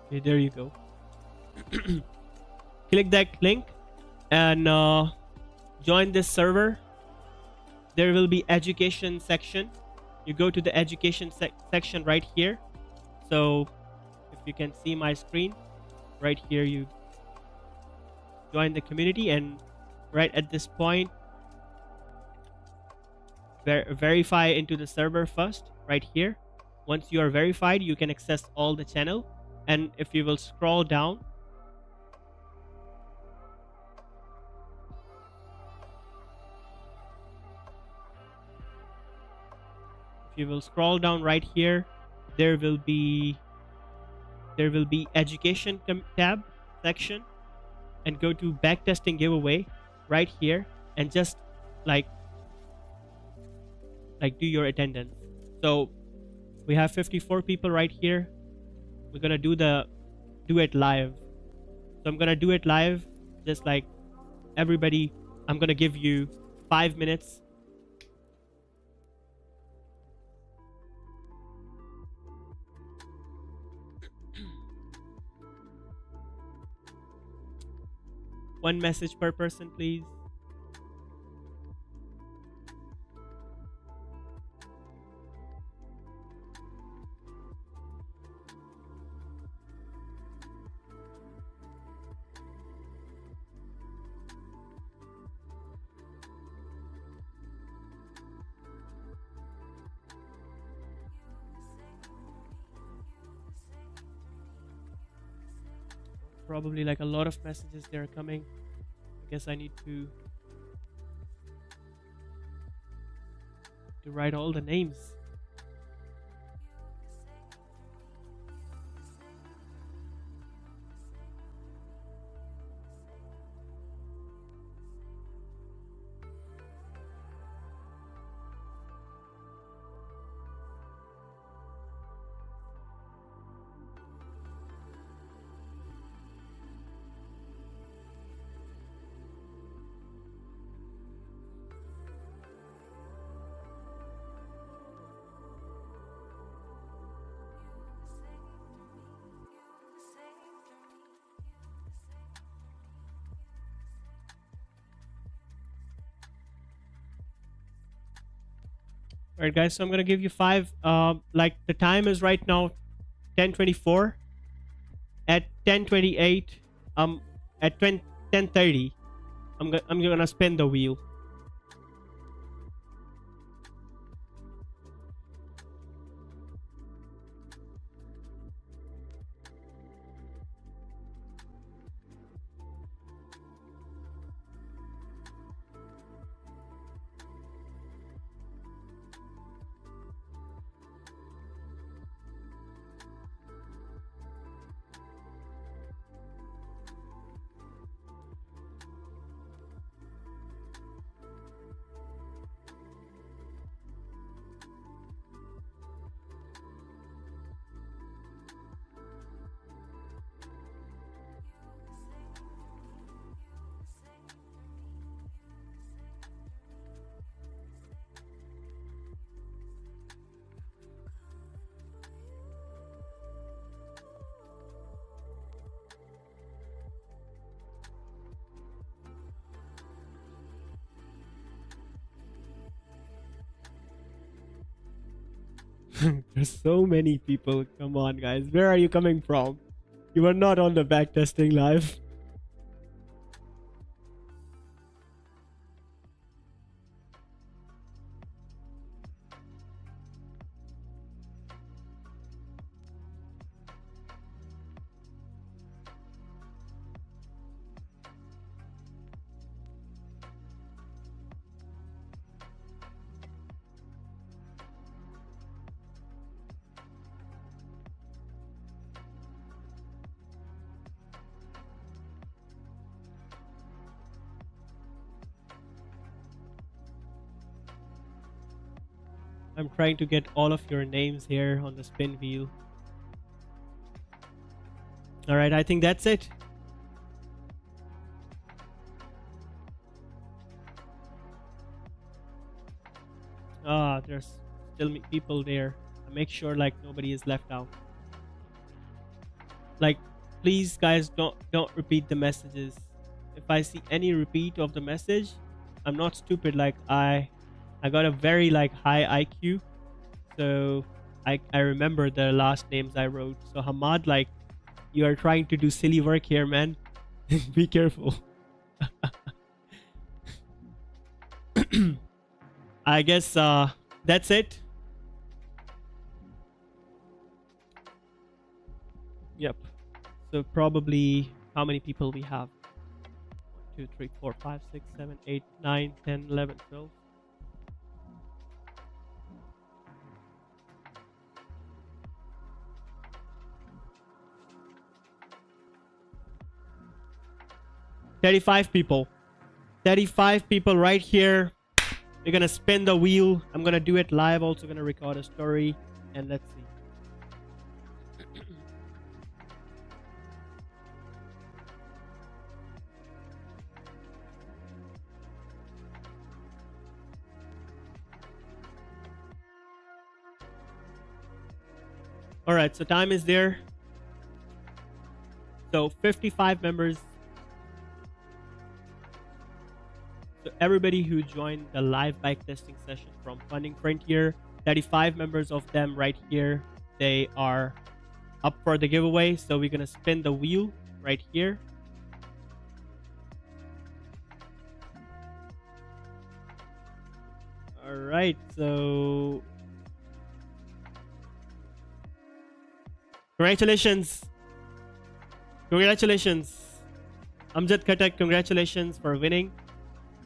S1: Okay, there you go. Click that link and join this server. There will be education section. You go to the education section right here. So if you can see my screen right here, you join the community, and right at this point verify into the server first right here. Once you are verified, you can access all the channel, and if you will scroll down, right here, there will be education tab section, and go to backtesting giveaway right here, and just like do your attendance. So we have 54 people right here. We're gonna do it live. So I'm gonna do it live, just like everybody. I'm gonna give you 5 minutes. One message per person, please. Probably like a lot of messages that are coming. I guess I need to write all the names. All right, guys. So I'm gonna give you five. Like the time is right now 10:24. At 10:28, at 10:30, I'm gonna spin the wheel. There's so many people. Come on, guys. Where are you coming from? You are not on the backtesting live. I'm trying to get all of your names here on the spin wheel. All right, I think that's it. Ah, there's still people there. Make sure like nobody is left out. Like, please, guys, don't repeat the messages. If I see any repeat of the message, I'm not stupid. Like I got a very like high IQ, so I remember the last names I wrote. So Hamad, like, you are trying to do silly work here, man. Be careful. I guess that's it. Yep. So probably how many people we have? 1, 2, 3, 4, 5, 6, 7, 8, 9, 10, 11, 12. $35 people. 35 people right here. We're gonna spin the wheel. I'm gonna do it live. Also gonna record a story, and let's see. All right, so time is there. So 55 members. So everybody who joined the live bike testing session from Funding Frontier, 35 members of them right here, they are up for the giveaway. So we're gonna spin the wheel right here. All right, so congratulations. Congratulations. Amjad Khatak, congratulations for winning.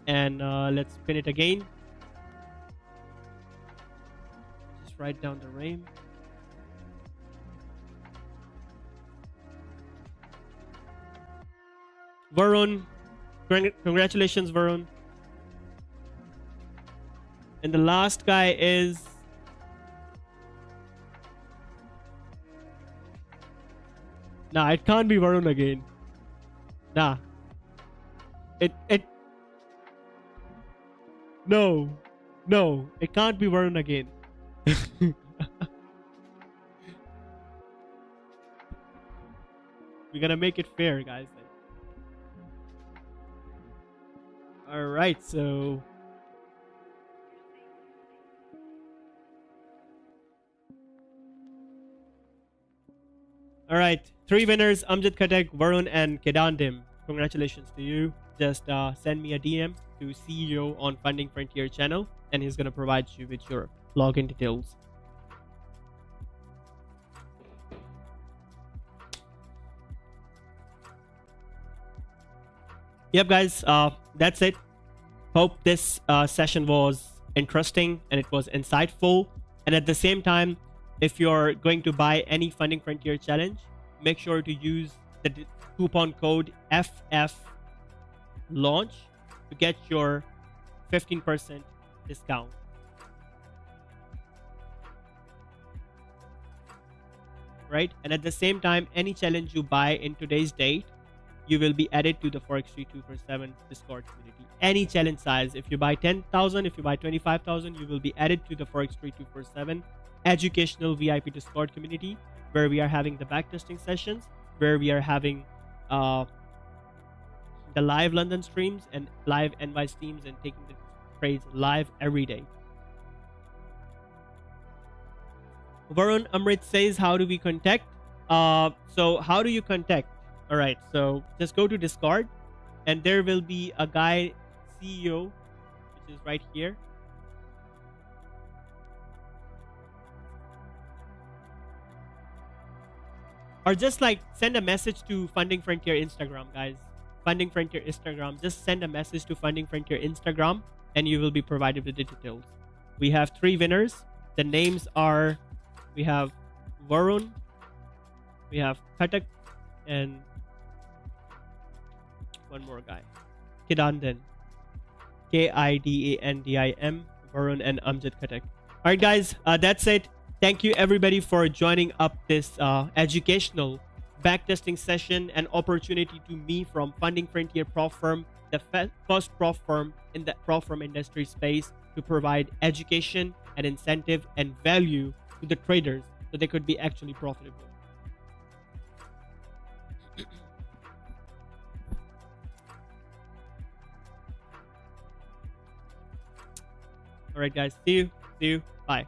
S1: And let's spin it again. Just write down the name. Varun. Congratulations, Varun. And the last guy is... Nah, it can't be Varun again. Nah. No. No, it can't be Varun again. We're gonna make it fair, guys. Alright, so... All right, 3 winners: Amjad Khatak, Varun, and Kedandim. Congratulations to you. Just send me a DM to CEO on Funding Frontier channel, and he's gonna provide you with your login details. Yep, guys, that's it. Hope this session was interesting and it was insightful. And at the same time, if you're going to buy any Funding Frontier challenge, make sure to use the coupon code FF launch to get your 15% discount. Right? And at the same time, any challenge you buy in today's date, you will be added to the Forexstreet247 Discord community. Any challenge size. If you buy 10,000, if you buy 25,000, you will be added to the Forexstreet247 educational VIP Discord community, where we are having the backtesting sessions, where we are having the live London streams and live NY streams and taking the trades live every day. Varun Amrit says, how do we contact? So how do you contact? All right, so just go to Discord, and there will be a guy, CEO, which is right here. Or just like send a message to Funding Frontier Instagram, guys. Funding Frontier Instagram. Just send a message to Funding Frontier Instagram, and you will be provided with the details. We have 3 winners. The names are, we have Varun, we have Khatak, and one more guy, Kedandim, Kidandim, Varun, and Amjad Khatak. All right, guys, that's it. Thank you everybody for joining up this educational backtesting session and opportunity to me from Funding Frontier Prop Firm, the first prop firm in the prop firm industry space, to provide education and incentive and value to the traders so they could be actually profitable. All right, guys. See you. Bye.